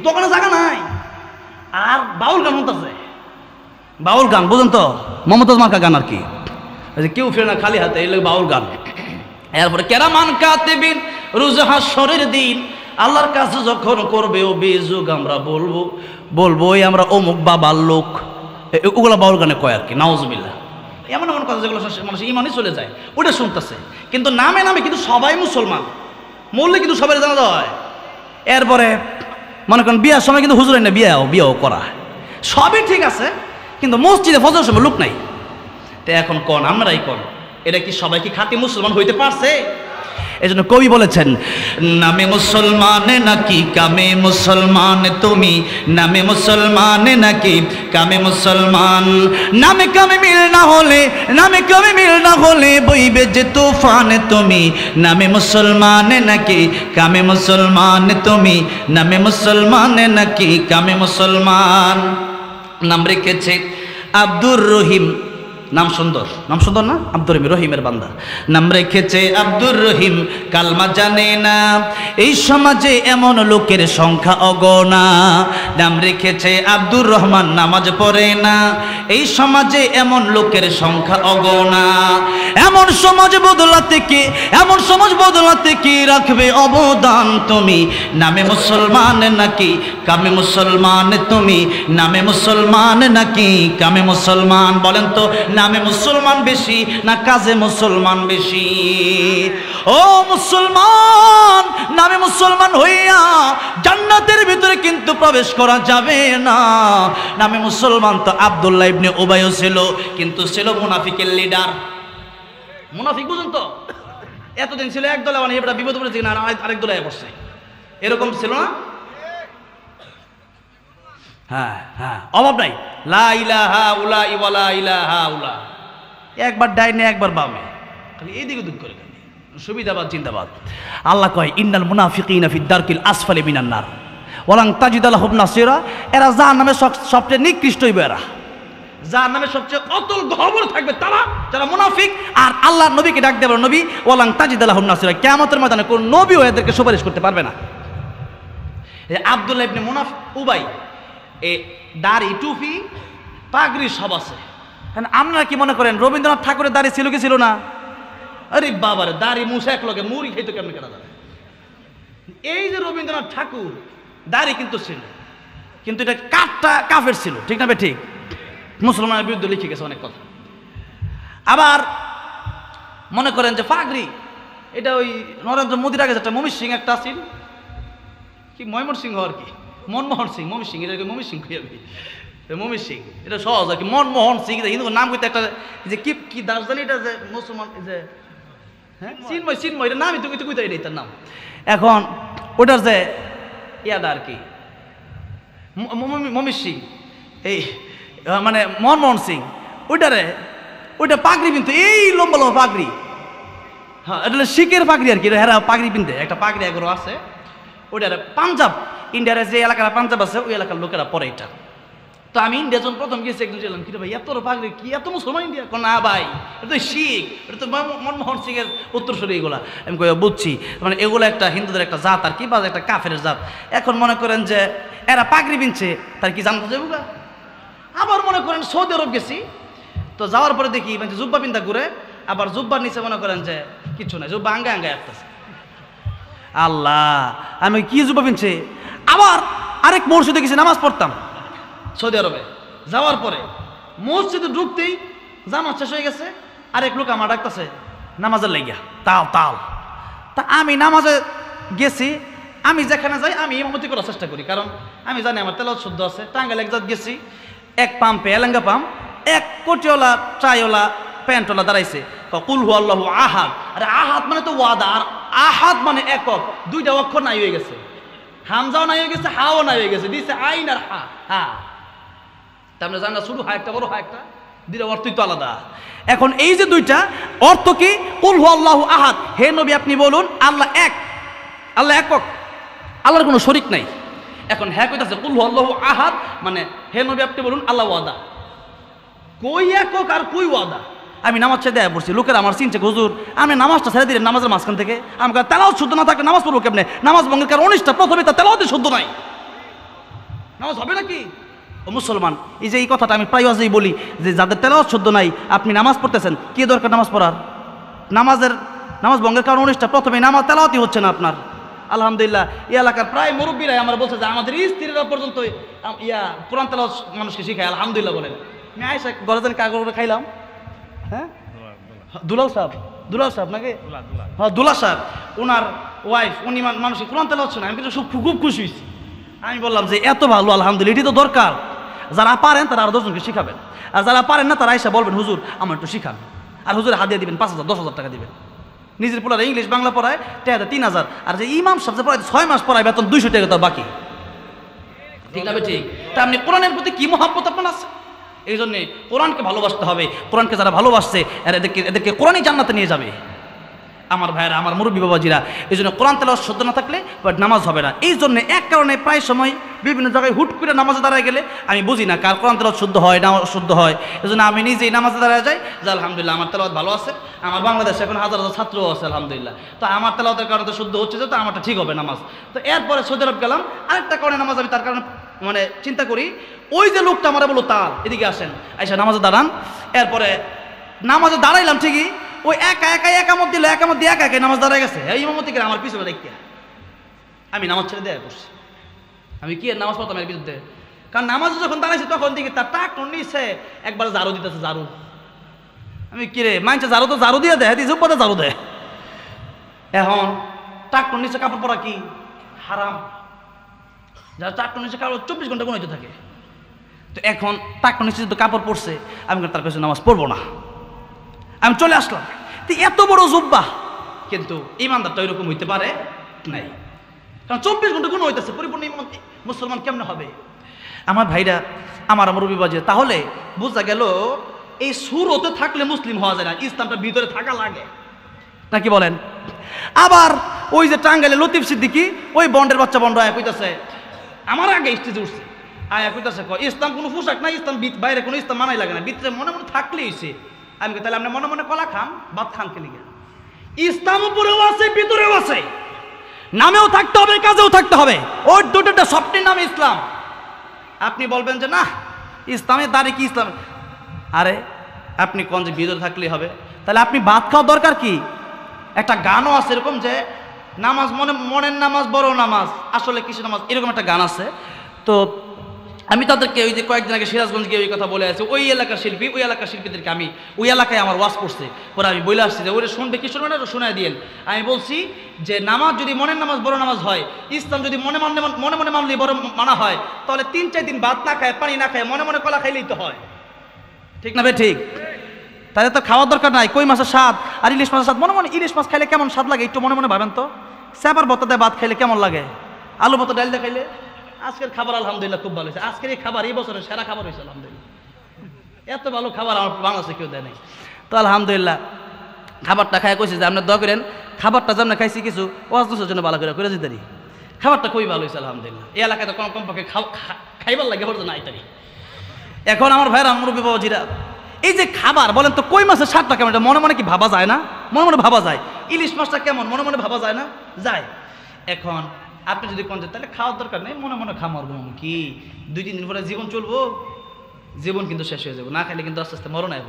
দোকানে জায়গা নাই, আর বাউল গান হতেছে, বাউল গান বুঝুন তো, মমতাজ মার্কা গান আর কি, কেউ ফিরে না খালি হাতে, এই বাউল গান। এরপরে কেরামান কাতিবিন রোজ হাশরের দিন আল্লাহর কাছে যখন করবে অভিযোগ, আমরা বলবো আমরা অমুক বাবার লোক, ওগুলা বাউল গানে কয় আর কি, নাউজুবিল্লাহ। এমন এমন কথা যেগুলো মানুষ ইমানই চলে যায়, ওটা শুনতেছে, কিন্তু নামে কিন্তু সবাই মুসলমান, মরলে কিন্তু সবাই জানা হয়। এরপরে মনে করেন বিয়ার সময় কিন্তু হুজুরের না বিয়াও করা, সবই ঠিক আছে, কিন্তু মসজিদে ফজরের সময় লোক নাই। তো এখন কোন আমরাই কোন, এটা কি সবাই কি খাঁটি মুসলমান হইতে পারছে? এই জন্য কবি বলেছেন, নামে মুসলমান নাকি কামে মুসলমান তুমি, নামে মুসলমান নাকি কামে মুসলমান, নামে কামে মিল না হলে বইবে যে তুফান তুমি, নামে মুসলমান নাকি কামে মুসলমান তুমি, নামে মুসলমান নাকি কামে মুসলমান। নাম রেখেছে আব্দুর রহিম, নাম সুন্দর না? আব্দুর রহিম, রহিমের বান্দা। নাম রেখেছে আব্দুর রহিম, কালমা জানে না, এই সমাজে এমন লোকের সংখ্যা অগণা। নাম রেখেছে আব্দুর রহমান, নামাজ পড়ে না, এই সমাজে এমন লোকের সংখ্যা অগণা। এমন সমাজ বদলাতে কি রাখবে অবদান তুমি, নামে মুসলমান নাকি কামে মুসলমান তুমি, নামে মুসলমান নাকি কামে মুসলমান। বলেন তো নামে মুসলমান বেশি না কাজে মুসলমান বেশি? ও মুসলমান, নামে মুসলমান হইয়া জান্নাতের ভিতরে কিন্তু প্রবেশ করা যাবে না। নামে মুসলমান তো আব্দুল্লাহ ইবনে উবাইও ছিল, কিন্তু ছিল মুনাফিকের লিডার। মুনাফিক বুঝুন তো, এতদিন ছিল এক দলে, মানে এবার বিপদ পড়েছে না আরেক দলে বসছে, এরকম ছিল না? হ্যাঁ, অভাব নাই, লা ইলাহা উলা ওয়ালা ইলাহা উলা, একবার ডাইনে একবার বামে, খালি এইদিকে দুঃখ করে, সুবিধাবাদ জিন্দাবাদ। আল্লাহ কয়, ইন্নাল মুনাফিকিনা ফি দারকিল আসফালি মিনান নার ওয়ালাং তাজিদ লাহুম নাসিরা, এরা জাহান্নামে সবচেয়ে নিকৃষ্ট হইবে, এরা জাহান্নামে সবচেয়ে অতল গহ্বরে থাকবে তারা, যারা মুনাফিক। আর আল্লাহ নবীকে ডাক দেবে, নবী ওয়ালাং তাজিদ লাহুম নাসিরা, কিয়ামতের ময়দানে কোন নবীও এদেরকে সুপারিশ করতে পারবে না। আব্দুল্লাহ ইবনে উবাই, এ দাড়ি টুপি পাগড়ি সব আছে। আপনারা কি মনে করেন রবীন্দ্রনাথ ঠাকুরের দাড়ি ছিল কি ছিল না? আরে বাবারে, দাড়ি মুছে এক লগে মুড়ি খাইতো কেমন কেনা যাবে? এই যে রবীন্দ্রনাথ ঠাকুর দাড়ি কিন্তু ছিল, কিন্তু এটা কাঠটা কাফের ছিল, ঠিক না? ঠিক, মুসলমানের বিরুদ্ধে লিখে গেছে অনেক কথা। আবার মনে করেন যে পাগড়ি, এটা ওই নরেন্দ্র মোদীর আগে একটা মমির সিং একটা আছিল, কি ময়মন সিংহ আর কি, মনমোহন সিং, মমি সিং, এটা মমি সিং খুঁজে, মমি সিং এটা সহজ আর কি, মনমোহন সিং, কিন্তু নাম করতে একটা যে কি দাসদানি, এটা যে মুসলমান, যে হ্যাঁ চিন্ময়, এটা নামই তুমি কইতে, এটাই তার নাম। এখন ওটার যে ইয়াদা আর কি, মমি সিং, এই মানে মনমোহন সিং, ওইটা পাগড়ি পিনতে, এই লম্বা লম্বা পাগড়ি, হ্যাঁ এটা শিখের পাগড়ি আর কি, হেরা পাগড়ি পিনতে, একটা পাগড়ি এগুলো আছে। ওইটার পাঞ্জাব, ইন্ডিয়ার যে এলাকার পাঞ্জাব আছে, ওই এলাকার লোকেরা পরে এটা। তো আমি ইন্ডিয়া যখন প্রথম গেছি, একজন ছিলাম, কিন্তু ভাই এত পাগড়ি কি, এত মুসলমান ইন্ডিয়া? না ভাই, এটা তো শিখ, এটা তো মনমোহন সিং এর উত্তরসূরি এগুলা। আমি বুঝছি, মানে এগুলো একটা হিন্দুদের একটা জাত আর কি, বা একটা কাফের জাত। এখন মনে করেন যে এরা পাগড়ি পিনছে, তার কি জানতে যাবো গা? আবার মনে করেন সৌদি আরব গেছি, তো যাওয়ার পরে দেখি মানে জুব্বা পিন্দা ঘুরে, আবার জুব্বার নিচে মনে করেন যে কিছু নাই, জুব্বা আঙ্গায় আঙ্গায় আসতেছে। আল্লাহ, আমি কি জুব্বা পিনছে। আবার আরেক মসজিদে গেছি, নামাজ পড়তাম সৌদি আরবে। যাওয়ার পরে মসজিদে ঢুকতেই জামাত শেষ হয়ে গেছে, আরেক লোক আমার ডাকতেছে নামাজের লাগিয়া, তা আমি নামাজে গেছি। আমি যেখানে যাই আমি ইমামতি করার চেষ্টা করি, কারণ আমি জানি আমার তেলাওয়াত শুদ্ধ আছে। টাঙ্গাইল এক জাত গেছি, এক পাম্পে এলেঙ্গা পাম্প, এক কোটিওয়ালা চাইওয়ালা প্যান্টওয়ালা দাঁড়াইছে, কুল হু আল্লাহু আহাদ। আরে আহাদ মানে তো ওয়াদা, আর আহাদ মানে একক, দুইটা অক্ষর নাই হয়ে গেছে, হামজাও নাই হয়ে গেছে, হাও নাই হয়ে গেছে, দিছে আইন আর হা। হ্যাঁ, তার মানে জানা শুরু হয় একটা, বড় হয় একটা, দুইটা অর্থই তো আলাদা। এখন এই যে দুইটা অর্থ কি, কুল হু আল্লাহু আহাদ, হে নবী আপনি বলুন আল্লাহ এক, আল্লাহ একক, আল্লাহর কোনো শরীক নাই। এখন হ্যাঁ কইতাছে কুল হু আল্লাহু আহাদ মানে হে নবী আপনি বলুন আল্লাহ ওয়াদা, কই একক আর কই ওয়াদা। আমি নামাজ ছেড়ে দেয়া পড়ছি, লোকের আমার চিনছে হুজুর আমি নামাজটা ছেড়ে দিলেন নামাজের মাঝখান থেকে, আমাকে তেলাওয়াত শুদ্ধ না থাকলে নামাজ পড়বো কেমনে, নামাজ ভঙ্গের কারণ অনিষ্ঠা, প্রথমে তার তেলাওয়াতই শুদ্ধ নাই, নামাজ হবে নাকি? ও মুসলমান, এই যে এই কথাটা আমি প্রায় আজই বলি যে যাদের তেলাওয়াত শুদ্ধ নাই, আপনি নামাজ পড়তেছেন, কি দরকার নামাজ পড়ার? নামাজ ভঙ্গের কারণ অনিষ্ঠা, প্রথমে নামাজ তেলাওয়াতই হচ্ছে না আপনার। আলহামদুলিল্লাহ এই এলাকার প্রায় মুরব্বীরাই আমার বলছে যে আমাদের স্ত্রীরা পর্যন্ত কোরআন তেলাওয়াত মানুষকে শিখায়, আলহামদুলিল্লাহ বলেন। আমি আয়সা গরজান কাগজ খাইলাম, হ্যাঁ দুলাল সাহেব নাকি, হ্যাঁ দুলা সাহেব, ওনার ওয়াইফ উনি মানুষকে কোরআন তেলাওয়াত শোনায়, আমি কিন্তু খুব খুশি হয়েছি। আমি বললাম যে এত ভালো, আলহামদুলিল্লাহ, এটি তো দরকার, যারা পারেন তারা আরো 10 জনকে শিখাবেন, আর যারা পারেন না তারা আয়সা বলবেন হুজুর আমার একটু শিখান, আর হুজুর হাদিয়া দিবেন 5,000 10,000 টাকা দিবেন। নিজের পোলারে ইংলিশ বাংলা পড়ায় 3,000, আর যে ইমাম সাহেব যে পড়ায় 6 মাস পড়ায় বেতন 200 টাকা তো বাকি, ঠিক না? ঠিক। তা আপনি কোরআনের প্রতি কি মহব্বত আপনার আছে, এই জন্যে কোরআনকে ভালোবাসতে হবে। কোরআনকে যারা ভালোবাসছে এদেরকে কোরআনই জান্নাতে নিয়ে যাবে। আমার ভাইয়েরা, আমার মুরব্বী বাবাজিরা, এই জন্য কোরআন তেলাওয়াত শুদ্ধ না থাকলে নামাজ হবে না। এই জন্য এক কারণে প্রায় সময় বিভিন্ন জায়গায় হুট করে নামাজে দাঁড়ায় গেলে আমি বুঝি না কার কোরআন তেলাওয়াত শুদ্ধ হয় না অশুদ্ধ হয়। এই জন্য আমি নিজেই নামাজে দাঁড়ায় যাই যে আলহামদুলিল্লাহ আমার তেলাওয়াত ভালো আছে, আমার বাংলাদেশে এখন হাজার হাজার ছাত্রও আছে আলহামদুলিল্লাহ, তো আমার তেলাওয়াতের কারণে তো শুদ্ধ হচ্ছে, তো আমারটা ঠিক হবে নামাজ। তো এরপরে সৌদি আরব গেলাম, আরেকটা কারণে নামাজ আমি তার কারণে মানে চিন্তা করি, ওই যে লোকটা আমার বলো তাল এদিকে আসেন, আইসা নামাজে দাঁড়ান, এরপরে নামাজে দাঁড়াইলাম ঠিকই, ওই একামত দিল, একামত দিয়ে একাই নামাজ দাঁড়ায় গেছে, এই ইমামতি করে আমার পিছনে দেখতে আমি নামাজ ছেড়ে দেয়া করছি। আমি কি নামাজ পড়তাম এর বিরুদ্ধে, কারণ নামাজ যখন দাঁড়াইছে তখন দিকে তার টাক নিচ্ছে, একবার ঝাড়ু দিতেছে, ঝাড়ু, আমি কিরে মানছে ঝাড়ু তো ঝাড়ু দিয়ে দেয়, দিয়েছে উপরে ঝাড়ু দেয়, এখন টাক নিচ্ছে কাপড় পরা কি হারাম, যারা টাক নিচ্ছে কাপড় 24 ঘন্টা গুনাইতে থাকে। তো এখন টাক নিচ্ছে তো কাপড় পরছে, আমি তার কাছে নামাজ পড়বো না, আমি চলে আসলাম। তো এত বড় জুব্বা, কিন্তু ইমানদারটা ওইরকম হইতে পারে নাই, কারণ 24 ঘন্টা গুণ হইতেছে, পরিপূর্ণ মুসলমান কেমনে হবে? আমার ভাইরা, আমার মুরব্বী বাজে, তাহলে বোঝা গেল এই সুরতে থাকলে মুসলিম হওয়া যায় না, ইসলামটা ভিতরে থাকা লাগে নাকি বলেন? আবার ওই যে টাঙ্গাইলে লতিফ সিদ্দিকী, ওই বন্ডের বাচ্চা বন্ড আয়া কইতাছে, আমার আগে স্টেজে উঠছে, আয়া কইতাছে ইসলাম কোনো পোশাক না, ইসলাম বাইরে কোনো ইসলাম মানাই লাগে না, ভিতরে মনে মনে থাকলেই হইছে। আমি তাহলে আপনি মনে মনে কলা খান, ভাত খান কে লিগে? ইসলাম উপরেও আছে ভিতরেও আছে, নামেও থাকতে হবে কাজেও থাকতে হবে, ওই দুটোটা সবটির নাম ইসলাম। আপনি বলবেন যে না ইসলামের দাঁড়িয়ে কি ইসলাম, আরে আপনি কোন যে ভিতরে থাকলেই হবে, তাহলে আপনি ভাত খাওয়া দরকার কি? একটা গানও আছে এরকম যে নামাজ মনের নামাজ বড় নামাজ, আসলে কিছু নামাজ, এরকম একটা গান আছে। তো আমি তাদেরকে ওই যে কয়েকদিন আগে সিরাজগঞ্জ গিয়ে ওই কথা বলে আছি, ওই এলাকার শিল্পী, ওই এলাকার শিল্পীদেরকে আমি ওই এলাকায় আমার ওয়াজ করছে, পরে আমি বলে আসছি যে ওরা শুনবে কি শুনবে না শোনায় দিয়েন। আমি বলছি যে নামাজ যদি মনের নামাজ বড় নামাজ হয়, ইসলাম যদি মনে মনে মানলে বড় মানা হয়, তাহলে 3-4 দিন ভাত না খায়, পানি না খায়, মনে মনে কলা খাইলেই তো হয়, ঠিক না ভাই? ঠিক। তাহলে তো খাওয়ার দরকার নাই, কই মাছের স্বাদ আর ইলিশ মাছের স্বাদ, মনে মনে ইলিশ মাছ খাইলে কেমন স্বাদ লাগে একটু মনে মনে ভাবেন তো, স্যাপার ভর্তা দিয়ে ভাত খাইলে কেমন লাগে, আলু ভর্তা ডাল দিয়ে খাইলে। আজকের খাবার আলহামদুলিল্লাহ খুব ভালো হয়েছে, আজকের এই খাবার এই বছরের সেরা খাবার হয়েছে আলহামদুলিল্লাহ, এত ভালো খাবার আমার বাংলাদেশে কেউ দেয় নাই। তো আলহামদুলিল্লাহ খাবারটা খাই কইছে যে আপনি দোয়া করেন খাবারটা যেমন খাইছি কিছু ওয়াজের জন্য ভালো করে যেতে পারি, খাবারটা খুবই ভালো হয়েছে আলহামদুলিল্লাহ। এই এলাকায় তো কোনো কমপক্ষে খাইবার লাগে হতো না ইত্যাদি। এখন আমার ভাইরা মুরব্বী বাবাজিরা, এই যে খাবার বলেন তো, কই মাছের স্বাদটা কেমন, এটা মনে মনে কি ভাবা যায় না? মনে মনে ভাবা যায়। ইলিশ মাছটা কেমন মনে মনে ভাবা যায় না? যায়। এখন আপনি যদি কোন তাহলে খাওয়ার দরকার নেই, মনে মনে খামার কি 2-3 দিন পরে জীবন চলবো, জীবন কিন্তু শেষ হয়ে যাবো, না খাইলে কিন্তু আস্তে আস্তে মরণ আইব।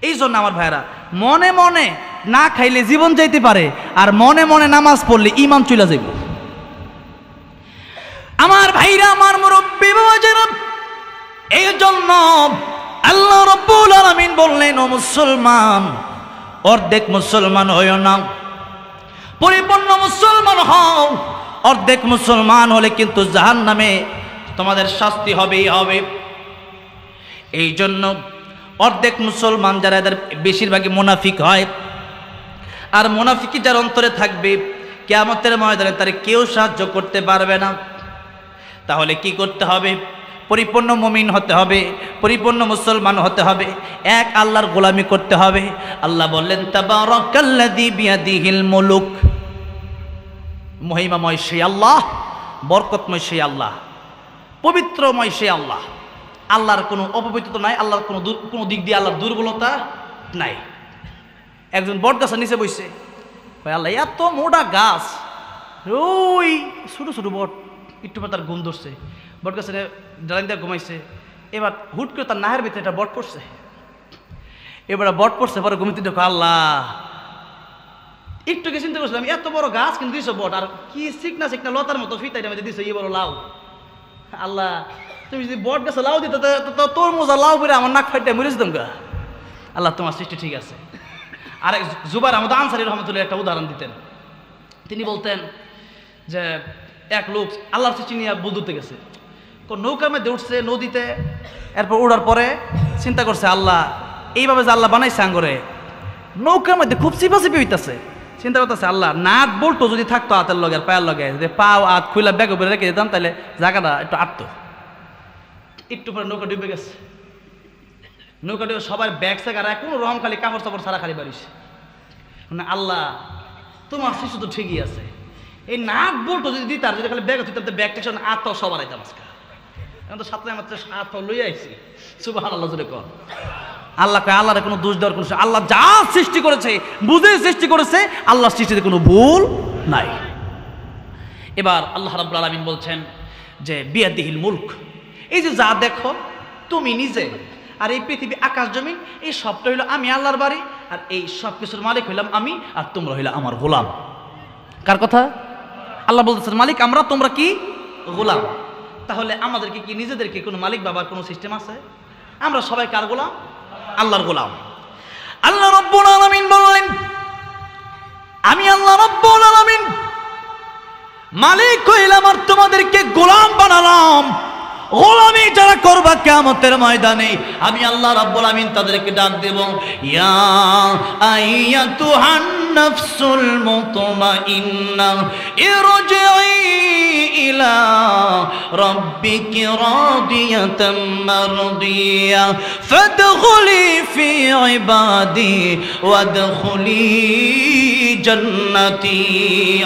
এই জন্য আমার ভাইরা, মনে মনে না খাইলে জীবন যাইতে পারে, আর মনে মনে নামাজ পড়লে ইমান চলে যাইব। আমার ভাইরা, আমার মুরব্বী বাবাজিরা, এই জন্য আল্লাহ রাব্বুল আলামিন বললেন, ও মুসলমান, অর্ধেক মুসলমান হইও না, পরিপূর্ণ মুসলমান হও। অর্ধেক মুসলমান হলে কিন্তু জাহান্নামে তোমাদের শাস্তি হবেই হবে। এই জন্য অর্ধেক মুসলমান যারা, এদের বেশিরভাগই মুনাফিক হয়। আর মুনাফিকি যার অন্তরে থাকবে, কিয়ামতের ময়দানে তার কেউ সাহায্য করতে পারবে না। তাহলে কি করতে হবে? পরিপূর্ণ মুমিন হতে হবে, পরিপূর্ণ মুসলমান হতে হবে, এক আল্লাহর গোলামি করতে হবে। আল্লাহ বললেন তাবারাকাল্লাযী বিয়াদিহিল মুলুক, মহিমাময় সেই আল্লাহ, বরকতময় সেই আল্লাহ, পবিত্রময় সেই আল্লাহ। আল্লাহর কোনো অপবিত্রতা নাই, আল্লাহর কোনো দিক দিয়ে আল্লাহর দুর্বলতা নাই। একজন বট গাছের নিচে বসছে, আল্লাহ এত মোটা গাছ, ওই ছোটো ছোটো বট, একটু পর তার ঘুম ধরছে, বট গাছের ডালাইন দিয়ে ঘুমাইছে। এবার হুট করে তার নাহের ভিতরে একটা বট পড়ছে। এবার বট পড়ছে, পরে ঘুমিতে দেখো আল্লাহ, একটু কে চিন্তা করছিলাম এত বড় গাছ কিন্তু দিছো বট, আর কি চিকনা চিকনা লতার মতো ফিতাই মধ্যে দিছো এই বড় লাউ। আল্লাহ তুমি যদি বট গাছে লাউ দিতে তোর মোজা লাউ করে আমার নাক ফাইটে মরে যেতাম গা। আল্লাহ তোমার সৃষ্টি ঠিক আছে। আর জুবাইর আহমদ আনসারী রহমতুল্লাহ একটা উদাহরণ দিতেন। তিনি বলতেন যে এক লোক আল্লাহর সৃষ্টি নিয়ে বুঝতে গেছে, নৌকার মধ্যে উঠছে নদীতে, এরপর উড়ার পরে চিন্তা করছে আল্লাহ এইভাবে যে আল্লাহ বানাইছে আঙ্গরে, নৌকার মধ্যে খুব চিপাচিপি হইতেছে। চিন্তা করতেছে আল্লাহ নাট বল্টো যদি থাকতো হাতের লগে, পায়ের লগে, যদি পাও হাত খুলে ব্যাগ উপরে রেখে দিতাম তাহলে জায়গাটা একটু আটতো। একটু পরে নৌকা ডুবে গেছে। নৌকা ডুবে সবার ব্যাগ সেগারা কোনো রকম খালি কাপড় চাপড় ছাড়া খালি বাড়িস। মানে আল্লাহ তোমার শিশু তো ঠিকই আছে, এই নাট বল্টো যদি দিতার, যদি খালি ব্যাগ দিতাম তো ব্যাগ টেকশন আত্মাও সবার আইতাম আজকে। এখন তো সাথে আমার আত্মা লইয়া আইছি, সুবহানাল্লাহ জোরে কর। আল্লাহ কয় আল্লাহর কোনো দোষ দেওয়ার কোনো, আল্লাহ যা সৃষ্টি করেছে বুঝে সৃষ্টি করেছে, আল্লাহর সৃষ্টিতে কোনো ভুল নাই। এবার আল্লাহ রাব্বুল আলামিন বলছেন যে বিয়াদিহিল মুলক, এই যে যা দেখো তুমি নিজে, আর এই পৃথিবী আকাশ জমিন এই সবটা হইলো আমি আল্লাহর বাড়ি, আর এই সব কিছুর মালিক হইলাম আমি, আর তোমরা হইলা আমার গোলাম। কার কথা? আল্লাহ বলতেছেন মালিক আমরা, তোমরা কি গোলাম। তাহলে আমাদেরকে কি নিজেদেরকে কোনো মালিক বাবার কোনো সিস্টেম আছে? আমরা সবাই কার গোলাম? আল্লাহর গোলাম। আল্লাহ রাব্বুল আলামিন বললেন আমি আল্লাহ রাব্বুল আলামিন মালিক হইলাম আর তোমাদেরকে গোলাম বানালাম। গোলামি যারা করবা কিয়ামতের ময়দানে আমি আল্লাহ রাব্বুল আলামিন তাদেরকে ডাক দেব, ইয়া আইয়াতুহান নাফসুল মুতমাইন্না ইরজিই ইলা রাব্বিকি রাদিয়াতাম মারদিয়া ফাদখুলি ফি ইবাদি ওয়াদখুলি জান্নাতি।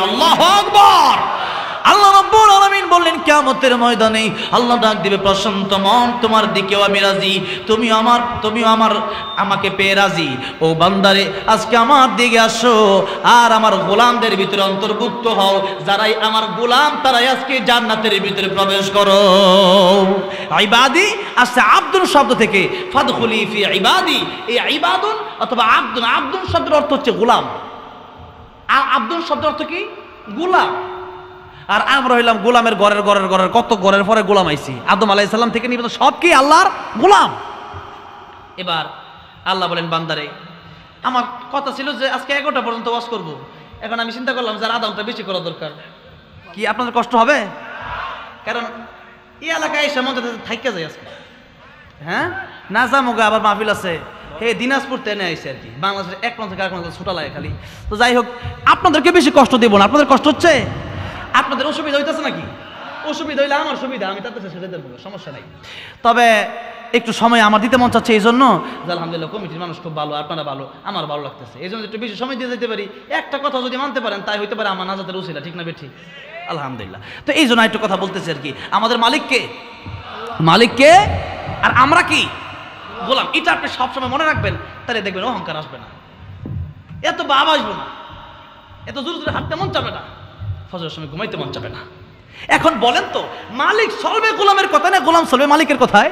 আল্লাহু আকবার। আল্লাহ রাব্বুল আলামিন বললেন কিয়ামতের ময়দানে আল্লাহ ডাক দিবে, প্রশান্ত মন তোমার দিকেও আমি রাজি, তুমিও আমাকে পেয়ে রাজি। ও বান্দারে আজকে আমার দিকে আসো আর আমার গোলামদের ভিতরে অন্তর্ভুক্ত হও, যারাই আমার গোলাম তারাই আজকে জান্নাতের ভিতরে প্রবেশ করো। ইবাদি আসছে আব্দুন শব্দ থেকে, ফাদখুলি ফি ইবাদি। এই ইবাদুন অথবা আব্দুন, আব্দুন শব্দের অর্থ হচ্ছে গোলাম, আর আব্দুন শব্দের অর্থ কি? গোলাম। আর আমরা হইলাম গোলামের ঘরের কত ঘরের পরে গোলাম আইছি, আদম আলাইহিস সালাম থেকে নিয়ে সব কি আল্লাহর গোলাম। এবার আল্লাহ বলেন বান্দারে আমার কথা ছিল যে আজকে 11টা পর্যন্ত ওয়াজ করব, এখন আমি চিন্তা করলাম যে আধা ঘন্টা বেশি করা দরকার। কি আপনাদের কষ্ট হবে? কারণ এই এলাকায় এসে মন থাইকা যায় আজকে, হ্যাঁ না জামুগা আবার মাহফিল আছে, হে দিনাজপুর টেনে আইসে আর কি, বাংলাদেশের এক প্রান্ত থেকে আরেক প্রান্ত ছোটা লাগে খালি। তো যাই হোক আপনাদেরকে বেশি কষ্ট দেবো না। আপনাদের কষ্ট হচ্ছে? আপনাদের অসুবিধা হইতেছে নাকি? অসুবিধা হইলে আমার সুবিধা, আমি তাদের সাথে দেবো, সমস্যা নাই। তবে একটু সময় আমার দিতে মন চাচ্ছে, এই জন্য আলহামদুলিল্লাহ কমিটির মানুষ খুব ভালো, আপনারা ভালো, আমার ভালো লাগতেছে, এই জন্য একটু বেশি সময় দিয়ে যেতে পারি। একটা কথা যদি মানতে পারেন তাই হইতে পারে আমার নাজাতের উসিলা, ঠিক না বেঠি? আলহামদুলিল্লাহ। তো এই জন্য একটু কথা বলতেছি আর কি, আমাদের মালিককে আর আমরা কি গোলাম, এটা আপনি সবসময় মনে রাখবেন, তাহলে দেখবেন অহংকার আসবে না, এত ভাব আসবে না, এত জোরে জোরে হাঁটতে মন চাবে না, ফজরের সময় ঘুমাইতে মন চাবে না। এখন বলেন তো মালিক চলবে গোলামের কথা না গোলাম চলবে মালিকের কথায়?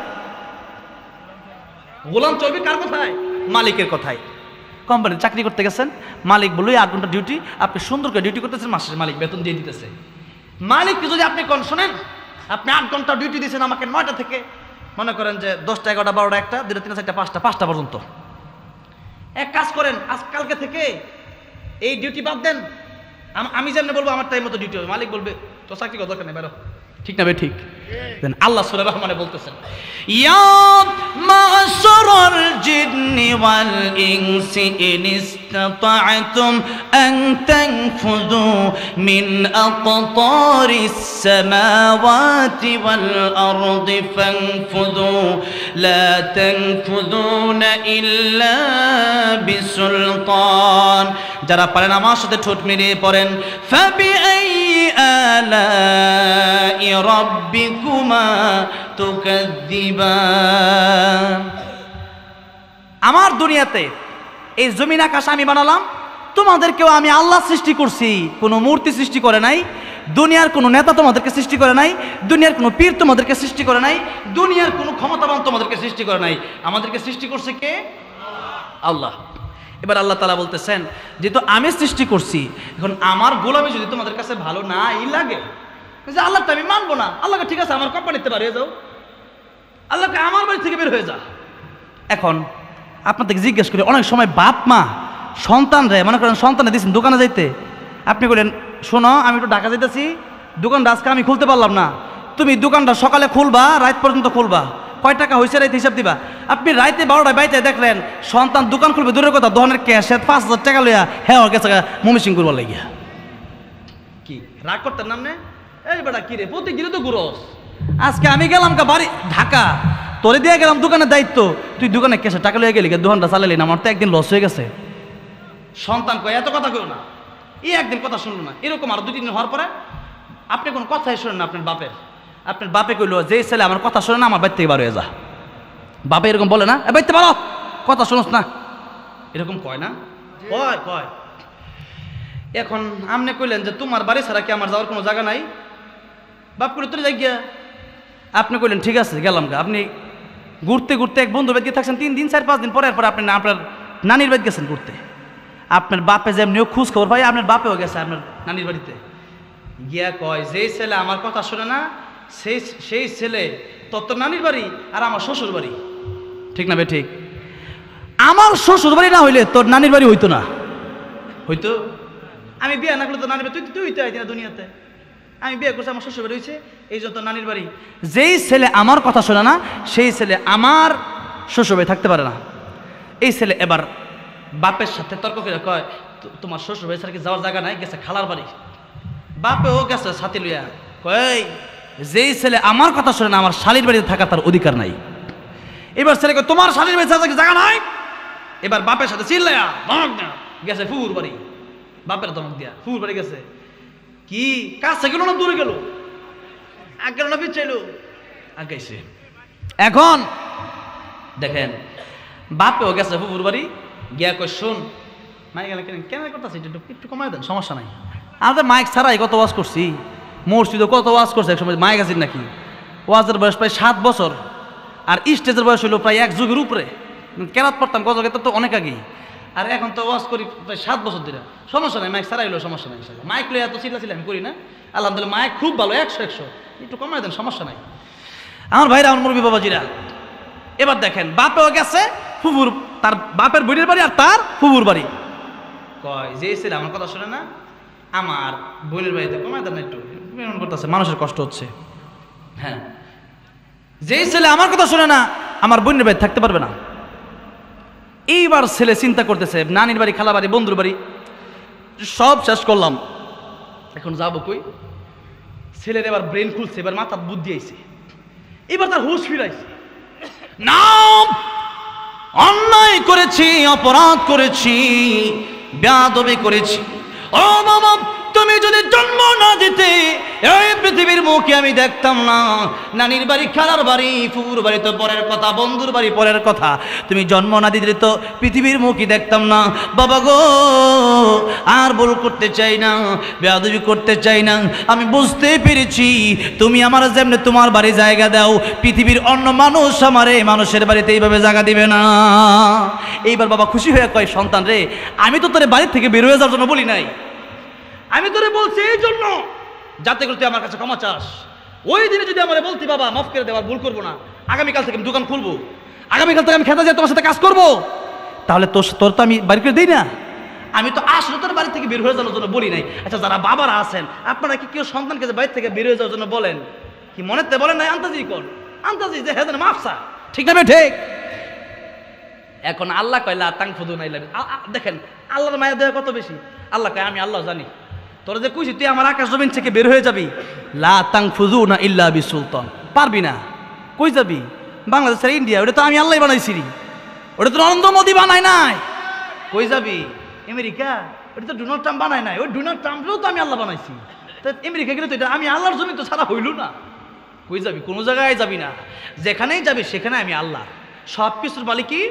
গোলাম চলবে কার কথায়? মালিকের কথায়। কোম্পানিতে চাকরি করতে গেছেন, মালিক বললো 8 ঘন্টা ডিউটি, আপনি সুন্দর করে ডিউটি করতেছেন, মাসের মালিক বেতন দিয়ে দিতেছে। মালিককে যদি আপনি কোন শোনেন আপনি 8 ঘন্টা ডিউটি দিয়েছেন আমাকে 9টা থেকে মনে করেন যে 10টা 11টা 12টা 1টা 2টা 3টা 4টা 5টা পর্যন্ত, এক কাজ করেন আজকালকে থেকে এই ডিউটি বাদ দেন, আমি যেমনি বলবো আমার টাইম মতো ডিউটি হবে, মালিক বলবে তো চাকরি করার দরকার নেই, বেরো ঠিক না ভাই ঠিক? আল্লাহ সূরা রহমানে বলতেছেন, ইয়া মা'শারাল জিন্নি ওয়াল ইনসি ইন ইসতাতা'তুম আন তানফুযু মিন আকতারিস সামাওয়াতি ওয়াল আরদি ফানফুযু লা তানফুযুনা ইল্লা বিসুলতান। যারা পারেন আমার সাথে ঠোঁট মিলিয়ে পড়েন, ফাবিআইয়ি আলাই রাব্বিকুমা তুকাযযিবান। আমার দুনিয়াতে এই জমিন আকাশ আমি বানালাম, তোমাদেরকেও আমি আল্লাহ সৃষ্টি করছি, কোনো মূর্তি সৃষ্টি করে নাই, দুনিয়ার কোনো নেতা তোমাদেরকে সৃষ্টি করে নাই, দুনিয়ার কোনো পীর তোমাদেরকে সৃষ্টি করে নাই, দুনিয়ার কোনো ক্ষমতাবান তোমাদেরকে সৃষ্টি করে নাই, আমাদেরকে সৃষ্টি করছে কে? আল্লাহ। এবার আল্লাহ তাআলা বলতেছেন, যেহেতু আমি সৃষ্টি করছি, এখন আমার গোলামি যদি তোমাদের কাছে ভালো নাই লাগে, যে আল্লাহ তো আমি মানবো না, আল্লাহকে ঠিক আছে আমার কোম্পানিতে বার হয়ে যাও, আল্লাহকে আমার বাড়ি থেকে বের হয়ে যা। এখন আপনাদেরকে জিজ্ঞেস করি, অনেক সময় বাপ মা সন্তান রে, মনে করেন সন্তানে দিচ্ছেন দোকানে যাইতে, আপনি বললেন শোনো আমি একটু ঢাকা যাইতেছি, দোকানটা আজকে আমি খুলতে পারলাম না, তুমি দোকানটা সকালে খুলবা, রাত পর্যন্ত খুলবা, কয় টাকা হয়েছে রাইতে হিসাব দিবা। আপনি রাইতে 12টায় বাইতে দেখলেন সন্তান দোকান খুলবে, দূরের কথা দোকানের ক্যাশে 5,000 টাকা লইয়া হ্যাঁ ওর কাছে মমিসিং করবার লাগিয়া। কি রাগ করতেন নামনে? এই বেটা কি রে, প্রতিদিনই তো ঘুরোস, আজকে আমি গেলাম কা বাড়ি ঢাকা, তোরে দিয়ে গেলাম দোকানের দায়িত্ব, তুই দোকানে ক্যাশে টাকা লইয়া গেলি, দোকানটা চালালি না, আমার তো একদিন লস হয়ে গেছে। সন্তান কয় এত কথা কেউ না, এই একদিন কথা শুনলো না, এরকম আর 2-3 দিন হওয়ার পরে আপনি কোনো কথাই শোনেন না আপনার বাপের, আপনার বাপে কইলো যে ছেলে আমার কথা শোনে না আমার বাড়ি থেকে বার হয়ে যা। বাপে এরকম বলে না, এ বাইতে পারো কথা শোনস না, এরকম কয় না? কয় কয়। এখন আপনি কইলেন যে তোমার বাড়ি ছাড়া কি আমার যাওয়ার কোনো জায়গা নাই, বাপ করে তোর যাই গিয়া, আপনি কইলেন ঠিক আছে গেলাম গা। আপনি ঘুরতে ঘুরতে এক বন্ধু বাড়ি থাকছেন 3 দিন 4-5 দিন পরে আপনি আপনার নানির বাড়ি গেছেন ঘুরতে, আপনার বাপে যেমনিও খোঁজ খবর ভাই আপনার বাপেও গেছে আপনার নানির বাড়িতে গিয়া, কয় যে ছেলে আমার কথা শোনে না সেই ছেলে তোর নানির বাড়ি আর আমার শ্বশুর বাড়ি। ঠিক না বে ঠিক? আমার শ্বশুর বাড়ি না হইলে তোর নানির বাড়ি হইতো না, হইতো? আমি বিয়ে না করলে তোর নানির বাড়ি তুই হইতে আইতি না দুনিয়াতে, আমি বিয়ে করছি আমার শ্বশুর বাড়ি হয়েছে, এই জন্য তোর নানির বাড়ি। যেই ছেলে আমার কথা শোনে না সেই ছেলে আমার শ্বশুর বাড়ি থাকতে পারে না। এই ছেলে এবার বাপের সাথে তর্ক করে কয় তোমার শ্বশুর বাড়ি ছাড়া কি যাওয়ার জায়গা নাই, গেছে খালার বাড়ি। বাপেও গেছে সাথে লইয়া, কয় যেই ছেলে আমার কথা শোনে না আমার শালির বাড়িতে থাকা তার অধিকার নাই। এবার ছেলেকে তোমার শালির বাড়ি ছাড়া জায়গা নাই, এবার বাপের সাথে চিল্লায়া ধমক দেয়া গেছে ফুর বাড়ি, বাপের ধমক দিয়া ফুর বাড়ি গেছে। কি কাছে গেল না দূরে গেল, আগে না পিছাইলো আগাইছে। এখন দেখেন বাপেও গেছে ফুর বাড়ি গিয়া, কই শোন মাইক গেলে কেন করতেছে একটু কমাই দেন, সমস্যা নাই। আমাদের মাইক ছাড়াই কত ওয়াজ করছি, মসজিদে কত ওয়াজ করছে, একসময় মাইক আছে নাকি। ওয়াজের বয়স প্রায় 7 বছর, আর স্টেজের বয়স হলো প্রায় 1 যুগের উপরে। কেরাত পড়তাম গজল গেতাম তো অনেক আগেই, আর এখন তো ওয়াজ করি প্রায় 7 বছর ধরে। সমস্যা নাই, মাইক ছাড়াই হলো সমস্যা নাই, মাইক লইয়া এত চিল্লা আমি করি না, আলহামদুলিল্লাহ মাইক খুব ভালো 100 একটু কমাই দেন, সমস্যা নাই আমার ভাইরা, আমার মুরব্বী বাবাজিরা। এবার দেখেন বাপেও গেছে ফুফুর, তার বাপের বোনের বাড়ি আর তার ফুফুর বাড়ি। কয় যে ছেলে আমার কথা শোনে না আমার বোনের বাড়িতে কমাই দেন একটু, এমন করতেছে, মানুষের কষ্ট হচ্ছে। হ্যাঁ, যেই ছেলে আমার কথা শোনে না আমার বোনের বাড়ি থাকতে পারবে না। এইবার ছেলে চিন্তা করতেছে নানির বাড়ি, খালা বাড়ি, বন্ধুর বাড়ি সব শেষ করলাম, এখন যাবো কই? ছেলের এবার ব্রেন খুলছে, এবার মাথার বুদ্ধি আইছে, এবার তার হুঁশ ফিরাইছে। না, অন্যায় করেছি, অপরাধ করেছি, বেয়াদবি করেছি। ও বাবা, তুমি যদি জন্ম না দিতে এই পৃথিবীর মুখে আমি দেখতাম না। নানির বাড়ি, খালার বাড়ি, ফুফুর বাড়ি তো পরের কথা, বন্ধুর বাড়ি পরের কথা, তুমি জন্ম না দিতে তো পৃথিবীর মুখই দেখতাম না। বাবা গো, আর ভুল করতে চাই না, বেয়াদবি করতে চাই না। আমি বুঝতে পেরেছি তুমি আমার যেমনি তোমার বাড়ি জায়গা দাও, পৃথিবীর অন্য মানুষ আমারে মানুষের বাড়িতে এইভাবে জায়গা দিবে না। এইবার বাবা খুশি হয়ে কয়, সন্তান রে আমি তো তোর বাড়ি থেকে বের হয়ে যাওয়ার জন্য বলি নাই, আমি তোরে বলছি এই জন্য যাতে করে তুই আমার কাছে ক্ষমা চাস। ওই দিনে যদি আমার বলতি বাবা মাফ করে দেওয়ার, ভুল করবো না, আগামীকাল থেকে আমি দোকান খুলবো, আগামীকাল থেকে আমি খেতে যাই তোমার সাথে কাজ করবো, তাহলে তোর তো আমি বাড়ি করে দিই না। আমি তো আসলে তোর বাড়ি থেকে বের হয়ে যাওয়ার জন্য বলি নাই। আচ্ছা, যারা বাবারা আছেন আপনারা কি কেউ সন্তানকে যে বাড়ি থেকে বের হয়ে যাওয়ার জন্য বলেন? কি মনেতে বলেন নাই আন্তাজি কর, আন্তাজি যে হেদের মাফসা, ঠিক না ঠিক? এখন আল্লাহ কয় লা তানফুযুনা ইল্লা দেখেন আল্লাহর মায়া দেয়া কত বেশি। আল্লাহ কয় আমি আল্লাহ জানি তোর যে কইছি তুই আমার আকাশ জমিন থেকে বের হয়ে যাবি, লা তানফুযুনা ইল্লা বিসুলতান, পারবি না। কই যাবি? বাংলাদেশের ইন্ডিয়া, ওটা তো আমি আল্লাহ বানাইছি, ওটা তো নরেন্দ্র মোদী বানায় নাই। কই যাবি? আমেরিকা, ওটা তো ডোনাল্ড ট্রাম্প বানায় নাই, ওই ডোনাল্ড ট্রাম্পকেও তো আমি আল্লাহ বানাইছি। তো আমেরিকা গেলে তো এটা আমি আল্লাহর জমি তো ছাড়া হইল না। কই যাবি? কোনো জায়গায় যাবি না, যেখানেই যাবি সেখানে আমি আল্লাহ, সব কিছুর মালিকই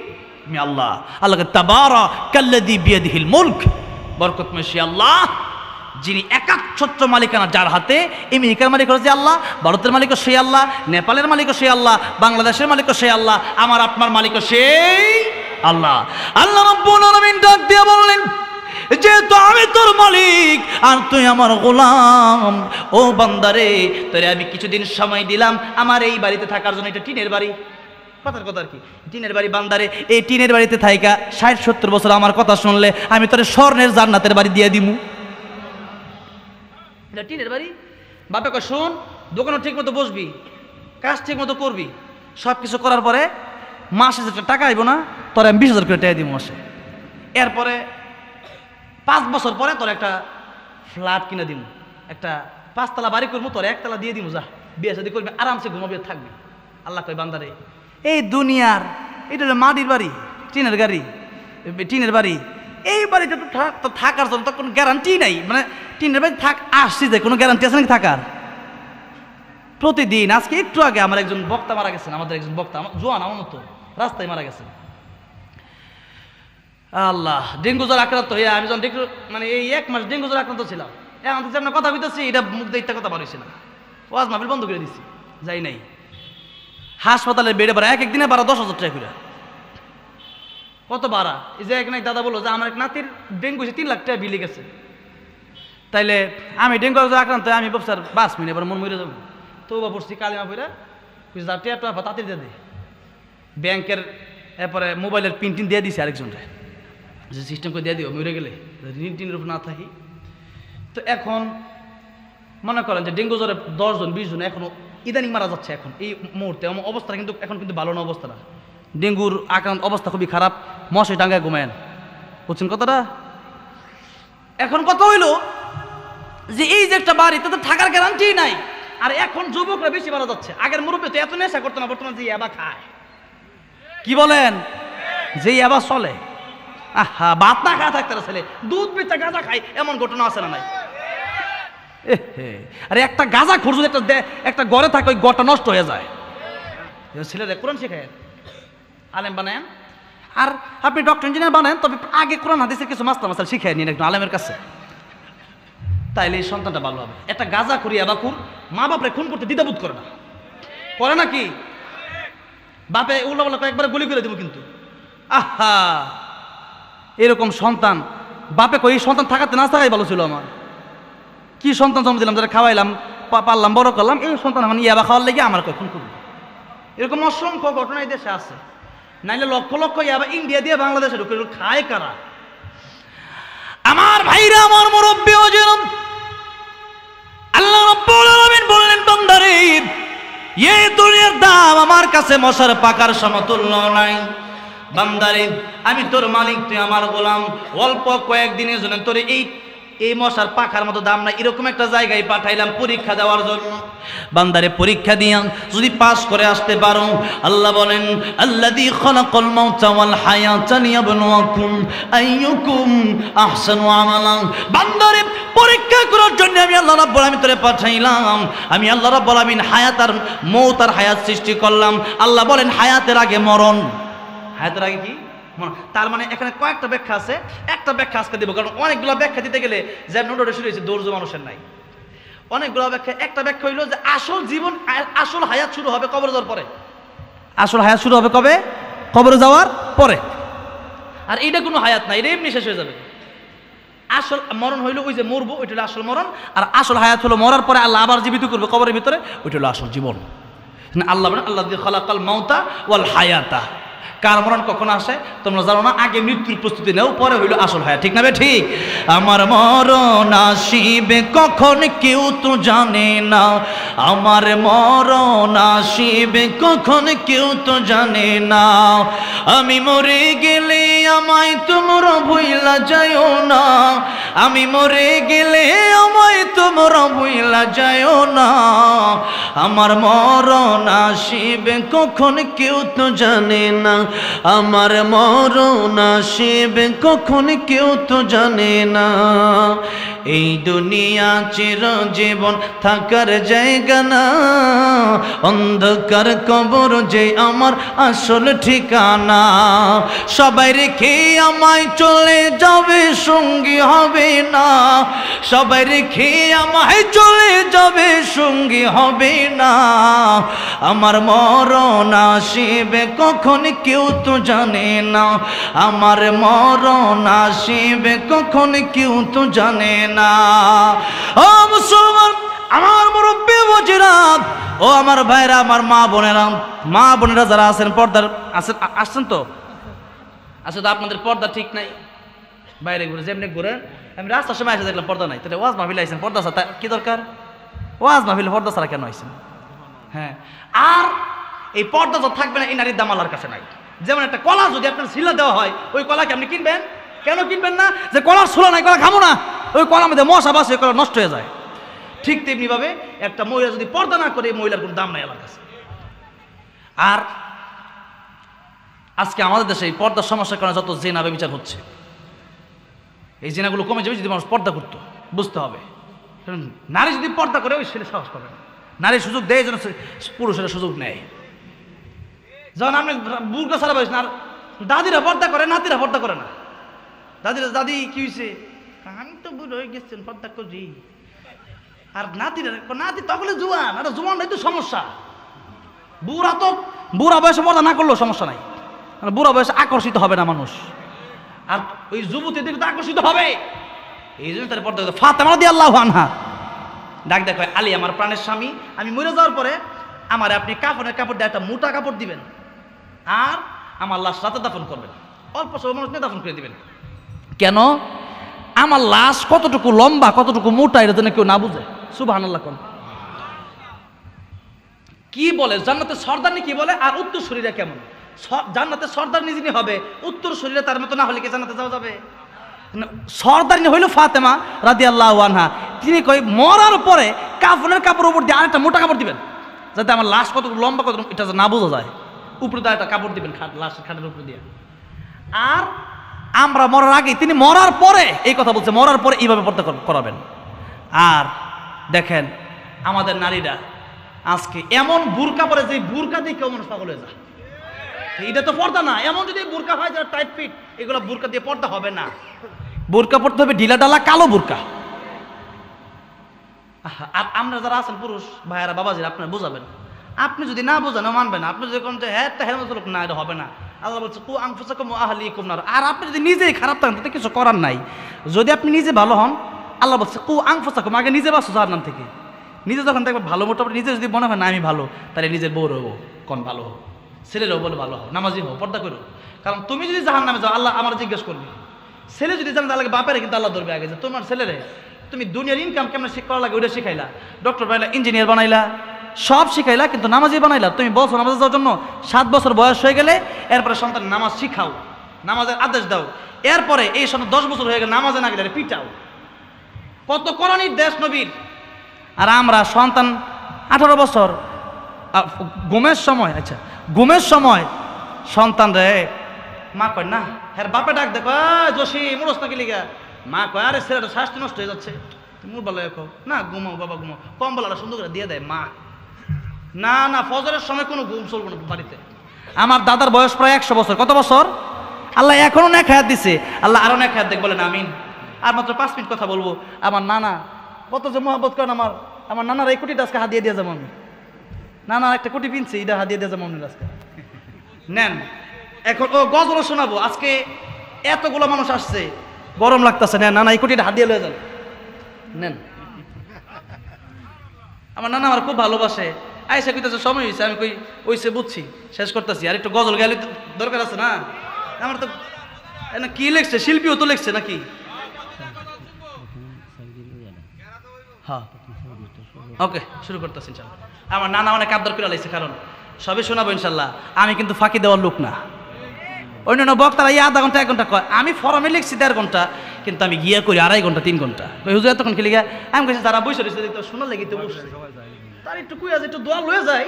আমি আল্লাহ। আল্লাহকে তাবারাকাল্লাযী বিয়াদিহিল মুলক, বরকতময় সে আল্লাহ যিনি একাচ্ছত্র মালিকানা, যার হাতে। আমেরিকার মালিক হচ্ছে আল্লাহ, ভারতের মালিকও সেই আল্লাহ, নেপালের মালিকও সেই আল্লাহ, বাংলাদেশের মালিকও সেই আল্লাহ, আমার আপনার মালিকও সেই আল্লাহ। আল্লাহ রাব্বুল আলামিন ডাক দিয়ে বললেন, যেহেতু আমি তোর মালিক আর তুই আমার গোলাম, ও বান্দারে তোরে আমি কিছুদিন সময় দিলাম আমার এই বাড়িতে থাকার জন্য। এটা টিনের বাড়ি, কথার কথা আর কি, টিনের বাড়ি। বান্দারে এই টিনের বাড়িতে থাইকা 60-70 বছর আমার কথা শুনলে আমি তোরে স্বর্ণের জান্নাতের বাড়ি দিয়ে দিমু। এটা টিনের বাড়ি। বাপে কয় শোন, দোকানও ঠিক মতো বসবি, কাজ ঠিক মতো করবি, সব কিছু করার পরে মাসে যেটা টাকা আইব না তোর আমি 20,000 করে টাকা দিব মাসে। এরপরে 5 বছর পরে তোর একটা ফ্ল্যাট কিনে দিব, একটা 5 তলা বাড়ি করবো, তোর 1 তলা দিয়ে দিব, যা বিয়ে শাদী করবি, আরামসে ঘুমাবি থাকবি। আল্লাহ কয় বান্দারে এই দুনিয়ার এটা হলো মাটির বাড়ি, টিনের গাড়ি, টিনের বাড়ি। এই বাড়িটা তো থাকার জন্য তো কোনো গ্যারান্টি নাই, মানে টিনের বাড়ি থাক আসছি যে কোনো গ্যারান্টি আছে নাকি থাকার? প্রতিদিন, আজকে একটু আগে আমার একজন বক্তা মারা গেছেন, আমাদের একজন বক্তা জোয়ান আমার মতো, রাস্তায় মারা গেছেন। আল্লাহ, ডেঙ্গু জ্বর আক্রান্ত হইয়া আমি যখন মানে এই 1 মাস ডেঙ্গু জ্বর আক্রান্ত ছিলাম, এখন তো আপনার কথা বলতেছি, এটা মুখ দিয়ে ইত্যা কথা বাড়িয়েছে না, ওয়াজ মাহফিল বন্ধ করে দিচ্ছি, যাই নাই। হাসপাতালের বেডে ভাড়া এক একদিনে ভাড়া 10,000 টাকা করে। কত ভাড়া? এই যে এক দাদা বললো যে আমার এক নাতির ডেঙ্গু হয়েছে, 3 লাখ টাকা বিলে গেছে। তাইলে আমি ডেঙ্গু আক্রান্ত, আমি ব্যবসার 5 মিনিট এবার মন মরে যাবো, তো বা পড়ছি কালিমা পড়ে টিয়া তাড়াতাড়ি দিয়ে দে ব্যাংকের, এরপরে মোবাইলের পিন টিন দিয়ে দিছে আরেকজনরে, যে সিস্টেম করে দিয়ে দিও মরে গেলে ঋণ টিনের উপর না থাকি। তো এখন মনে করেন যে ডেঙ্গু জ্বরে 10 জন 20 জন এখনো ইদানিং মারা যাচ্ছে এখন এই মুহূর্তে। অবস্থাটা কিন্তু এখন কিন্তু ভালো না, অবস্থা না, ডেঙ্গুর আক্রান্ত অবস্থা খুবই খারাপ, মশাই টাঙ্গায় ঘুমায়েন, বুঝছেন কথাটা? এখন কথা হইল যে এই যে একটা বাড়ি তাদের থাকার গ্যারান্টি নাই, আর এখন যুবকরা বেশি মারা যাচ্ছে। আগের মুরব্বী তো এত নেশা করতো না, বর্তমানে যে ইয়াবা খায়, কি বলেন, যে ইয়াবা চলে, আহা ভাত না খাওয়া থাকতে ছেলে দুধ বেচা গাঁজা খায়, এমন ঘটনা আছে না নাই? আরে একটা গাঁজা খোর যদি একটা গড়ে থাকে, ওই গড়টা নষ্ট হয়ে যায়। ছেলেরা কোরআন শেখায়, আলেম বানায়েন, আর আপনি ডক্টর ইঞ্জিনিয়ার বানান, তবে আগে কোরআন হাদিসের কিছু মাস্টার মাস্টার শিখাই নিন একজন আলেমের কাছে, তাইলে এই সন্তানটা ভালো হবে। একটা গাঁজা করি আবাকুর মা বাপরে খুন করতে দ্বিধাবোধ করে না, করে নাকি? বাপে উল্লা বলা একবারে গুলি করে দেবো কিন্তু। আহা, এরকম সন্তান বাপে কই সন্তান থাকাতে না থাকাই ভালো ছিল। আমার কি সন্তান জন্ম দিলাম, যারা খাওয়াইলাম পারলাম বড় করলাম, এই সন্তান আমার ইয়াবা খাওয়ার লেগে আমার কখন করবো। এরকম অসংখ্য ঘটনা এই দেশে আছে, নাইলে লক্ষ লক্ষ ইয়াবা ইন্ডিয়া দিয়ে বাংলাদেশে ঢুকে খায় কারা? আমার ভাইরা, আমার মুরব্বী ওজন, আল্লাহ রাব্বুল আলামিন বললেন বান্দারে এই দুনিয়ার দাম আমার কাছে মশার পাকার সমতুল্য নাই। বান্দারে আমি তোর মালিক, তুই আমার গোলাম, অল্প কয়েকদিনের জন্য তোর এই মশার পাখার মতো দাম নাই, এরকম একটা জায়গায় পাঠাইলাম পরীক্ষা দেওয়ার জন্য। বান্দারে পরীক্ষা দিয়া যদি পাস করে আসতে পারো, আল্লাহ বলেন আল্লাযী খালাকাল মাউতা ওয়াল হায়াতা লিয়াবলুয়াকুম আইয়ুকুম আহসানু আমালা। বান্দারে পরীক্ষা করার জন্য আমি আল্লাহ রাব্বুল আলামিন তোরে পাঠাইলাম। আমি আল্লাহ রাব্বুল আলামিন হায়াত আর মওত আর হায়াত সৃষ্টি করলাম। আল্লাহ বলেন হায়াতের আগে মরণ, হায়াতের আগে কি? তার মানে এখানে কয়েকটা ব্যাখ্যা আছে, একটা ব্যাখ্যা আজকে দেবো, কারণ অনেকগুলো ব্যাখ্যা দিতে গেলে যে নোটে শুরু হয়েছে ধৈর্য মানুষের নাই। অনেকগুলো ব্যাখ্যা, একটা ব্যাখ্যা হইলো যে আসল জীবন, আসল হায়াত শুরু হবে কবরে যাওয়ার পরে। আসল হায়াত শুরু হবে কবে? কবরে যাওয়ার পরে। আর এইটা কোনো হায়াত না, এটা এমনি শেষ হয়ে যাবে। আসল মরণ হইলো ওই যে মরবো, ওইটা হলো আসল মরণ। আর আসল হায়াত হলো মরার পরে আল্লাহ আবার জীবিত করবে কবরের ভিতরে, ওইটা হলো আসল জীবন। আল্লাহ বলেন আল্লাযী খালাকাল মাউতা ওয়াল হায়াতা, কার মরণ কখন আসে তোমরা জানো না, আগে মৃত্যুর প্রস্তুতি নাও, পরে হইল আসল হায়াত, ঠিক না বে ঠিক? আমার মরণ আসিবে কখন কেউ তো জানে না, আমার মরণ আসিবে কখন কেউ তো জানে না, আমি মরে গেলে আমায় তোমরা ভুইলা যাইও না, আমি মরে গেলে আমায় তোমরা ভুইলা যাইও না, আমার মরণ আসিবে কখন কেউ তো জানে না, আমার মরণ আসিবে কখন কেউ তো জানে না, এই দুনিয়া চিরজীবন থাকার জায়গা না, অন্ধকার কবর যে আমার আসল ঠিকানা, সবাই রেখে আমায় চলে যাবে সঙ্গী হবে না, সবাই রেখে আমায় চলে যাবে সঙ্গী হবে না, আমার মরণ আসিবে কখন কেউ তো জানে না, আমার মরণ আসিবে কখন কেউ তো জানে না। ও মুসলমান, আমার মুরব্বী বাজিরা, ও আমার ভাইরা, আমার মা বোনেরা যারা আছেন, পর্দার আছেন, আসছেন তো? আচ্ছা, তো আপনাদের পর্দা ঠিক নাই, বাইরে ঘুরে যেমনি ঘুরে, আমি রাস্তার সময় এসে দেখলাম পর্দা নাই, তাহলে ওয়াজ মাহফিলে আইছেন, পর্দা ছাড়া কি দরকার? ওয়াজ মাহফিলে পর্দা ছাড়া কেন আইছেন? হ্যাঁ, আর এই পর্দা তো থাকবে না, এই নারীর দাম আল্লাহর কাছে নাই। যেমন একটা কলা যদি আপনার শিলা দেওয়া হয়, ওই কলাকে আপনি কিনবেন? কেন কিনবেন না? যে কলার ছোলা নাই, কলা খাবো না, ওই কলার মধ্যে মশা বাসে, ওই কলা নষ্ট হয়ে যায়। ঠিক তেমনি ভাবে একটা মহিলা যদি পর্দা না করে, এই মহিলার কোনো দাম নাই আল্লাহর কাছে। আর আজকে আমাদের দেশে এই পর্দার সমস্যার কারণে যত জিনা ব্যভিচার হচ্ছে, এই জিনাগুলো কমে যাবে যদি মানুষ পর্দা করতো। বুঝতে হবে, নারী যদি পর্দা করে, ওই ছেলে সাহস পাবে না। নারী সুযোগ দেয় যেন পুরুষেরা সুযোগ নেয়। যখন আপনি বুর্কা ছাড়া বয়স না, দাদিরা পর্দা করে, নাতিরা পর্দা করে না। দাদি কি হয়েছে? আমি তো বুড়ো হয়ে গেছেন, পর্দা করি। আর নাতি তখন জোয়ান, আর জোয়ান নাই তো সমস্যা। বুড়া বয়সে পর্দা না করলেও সমস্যা নাই, বুড়া বয়সে আকর্ষিত হবে না মানুষ, আর ওই যুবতীর দিকে তো আকর্ষিত হবে। এই জন্য তার পর্দা। ফাতেমা রাদিয়াল্লাহু আনহা ডাক দেখো, আলী আমার প্রাণের স্বামী, আমি মরে যাওয়ার পরে আমার আপনি কাফনের কাপড় দিয়ে একটা মোটা কাপড় দিবেন, আর আমার লাশ রাতে দাফন করবেন, অল্প সময় মানুষ নিয়ে দাফন করে দিবেন। কেন? আমার লাশ কতটুকু লম্বা, কতটুকু মোটা, এটা যেন কেউ না বুঝে। সুবহানাল্লাহ। কোন কি বলে জান্নাতের সর্দারনি কি বলে, আর উত্তর শরীরে কেমন? জান্নাতের সর্দারনি যিনি হবে, উত্তর শরীরে তার মতো না হলে কি জান্নাতে যাওয়া যাবে? সর্দারনি হইল ফাতেমা রাদিয়াল্লাহু আনহা। তিনি কই মরার পরে কাফনের কাপড়ের উপর দিয়ে আরেকটা মোটা কাপড় দিবেন, যাতে আমার লাশ কত লম্বা, কত এটা না বোঝা যায়। উপরে দিয়ে একটা কাপড় দিবেন, লাশের খাটের উপরে দিয়ে। আর আমরা মরার আগে, তিনি মরার পরে এই কথা বলছে, মরার পরে এইভাবে পর্দা করাবেন। আর দেখেন আমাদের নারীরা আজকে এমন বুরকা পরে, যে বুরকা দিয়ে কেউ মানুষ পাগল হয়ে যায়। এটা তো পর্দা না। এমন যদি বুরকা হয় যারা টাইট ফিট, এগুলো বুরকা দিয়ে পর্দা হবে না। বুরকা পড়তে হবে ঢিলা ডালা কালো বুরকা। আর আমরা যারা আছেন পুরুষ ভাইয়ারা, বাবাজিরা, আপনারা বোঝাবেন। আপনি যদি না বোঝান, মানবেন না। আপনি যদি কোন যে হ্যাঁ লোক না, এটা হবে না। আল্লাহ বলছে কু আনফুসাকুম ওয়া আহলিকুম নার। আর আপনি যদি নিজেই খারাপ থাকেন, তাতে কিছু করার নাই। যদি আপনি নিজে ভালো হন, আল্লাহ বলছে কু আনফুসাকুম, আগে নিজে বাঁচো জাহান্নাম থেকে। নিজে যখন দেখবেন ভালো, মোটামুটি নিজে যদি মনে হয় না আমি ভালো, তাহলে নিজের বউর হবো, কোন ভালো হোক, ছেলেরও বলে ভালো হোক, নামাজি হোক, পর্দা করো। কারণ তুমি যদি জাহান্নামে যাও, আল্লাহ আমার জিজ্ঞেস করবে। ছেলে যদি জানেন, তাহলে বাপেরে কিন্তু আল্লাহ ধরবে আগে, যে তোমার ছেলেরে তুমি দুনিয়ার ইনকাম কেমন করা লাগে ওইটা শিখাইলা, ডক্টর বানাইলা, ইঞ্জিনিয়ার বানাইলা, সব শিখাইলা, কিন্তু নামাজি বানাইলা। তুমি বলছো নামাজে যাওয়ার জন্য, 7 বছর বয়স হয়ে গেলে এরপরে সন্তান নামাজ শিখাও, নামাজের আদেশ দাও। এরপরে এই সন্তান 10 বছর হয়ে গেলে নামাজে না গেলে পিটাও। কত কড়া নির্দেশ নবীর। আর আমরা সন্তান 18 বছর ঘুমের সময় সন্তান রে মা কয় না, হ্যাঁ বাপে ডাক দেখো, জোশী মুরস নাকি লিগা। মা কয় আরে ছেলেটা স্বাস্থ্য নষ্ট হয়ে যাচ্ছে, তুমি বলো এখন না, ঘুমাও বাবা ঘুমাও, কম্বলটা সুন্দর করে দিয়ে দেয় মা। না ফজরের সময় কোনো ঘুম চলবো না বাড়িতে। আমার দাদার বয়স প্রায় 100 বছর। কত বছর? আল্লাহ এখনো এক হায়াত দিছে, আল্লাহ আরো এক হায়াত দেখ, বলেন আমিন। আর মাত্র 5 মিনিট কথা বলবো। আমার নানা কত যে মহব্বত করেন, আমার নানার এই কোটিটা আজকে হাত দিয়ে যাবো আমি। নানা একটা কোটি পিনছি, এটা হাত দিয়ে যাবো আমি আজকে। নেন এখন ও গজল শোনাবো। আজকে এতগুলো মানুষ আসছে, গরম লাগতেছে। নেন নানা এই কোটিটা হাত দিয়ে লয়ে যান, নেন। আমার নানা আমার খুব ভালোবাসে, আইসা কইতেছে সময় হয়েছে, আমি কই ওইসে বুঝছি, শেষ করতেছি, আর একটু গজল গাইলে দরকার আছে না? আমার তো না কি লেখছে, শিল্পীও তো লেখছে নাকি? হ্যাঁ ওকে, শুরু করতেছি ইনশাল্লাহ। আমার নানা অনেক আবদার করে লাইছে, কারণ সবই শোনাবো ইনশাল্লাহ। আমি কিন্তু ফাঁকি দেওয়ার লোক না। অন্যান্য বক্তারা এই আধা ঘন্টা 1 ঘন্টা কয়, আমি ফরমে লিখছি 1.5 ঘন্টা, কিন্তু আমি গিয়া করি 2.5 ঘন্টা 3 ঘন্টা। হুজুর এতক্ষণ খেলে গিয়া আমি কইছি যারা বসে রয়েছে দেখতে শোনার লেগে তো বসছে, তার একটু কুই আছে, একটু দোয়া লয়ে যায়।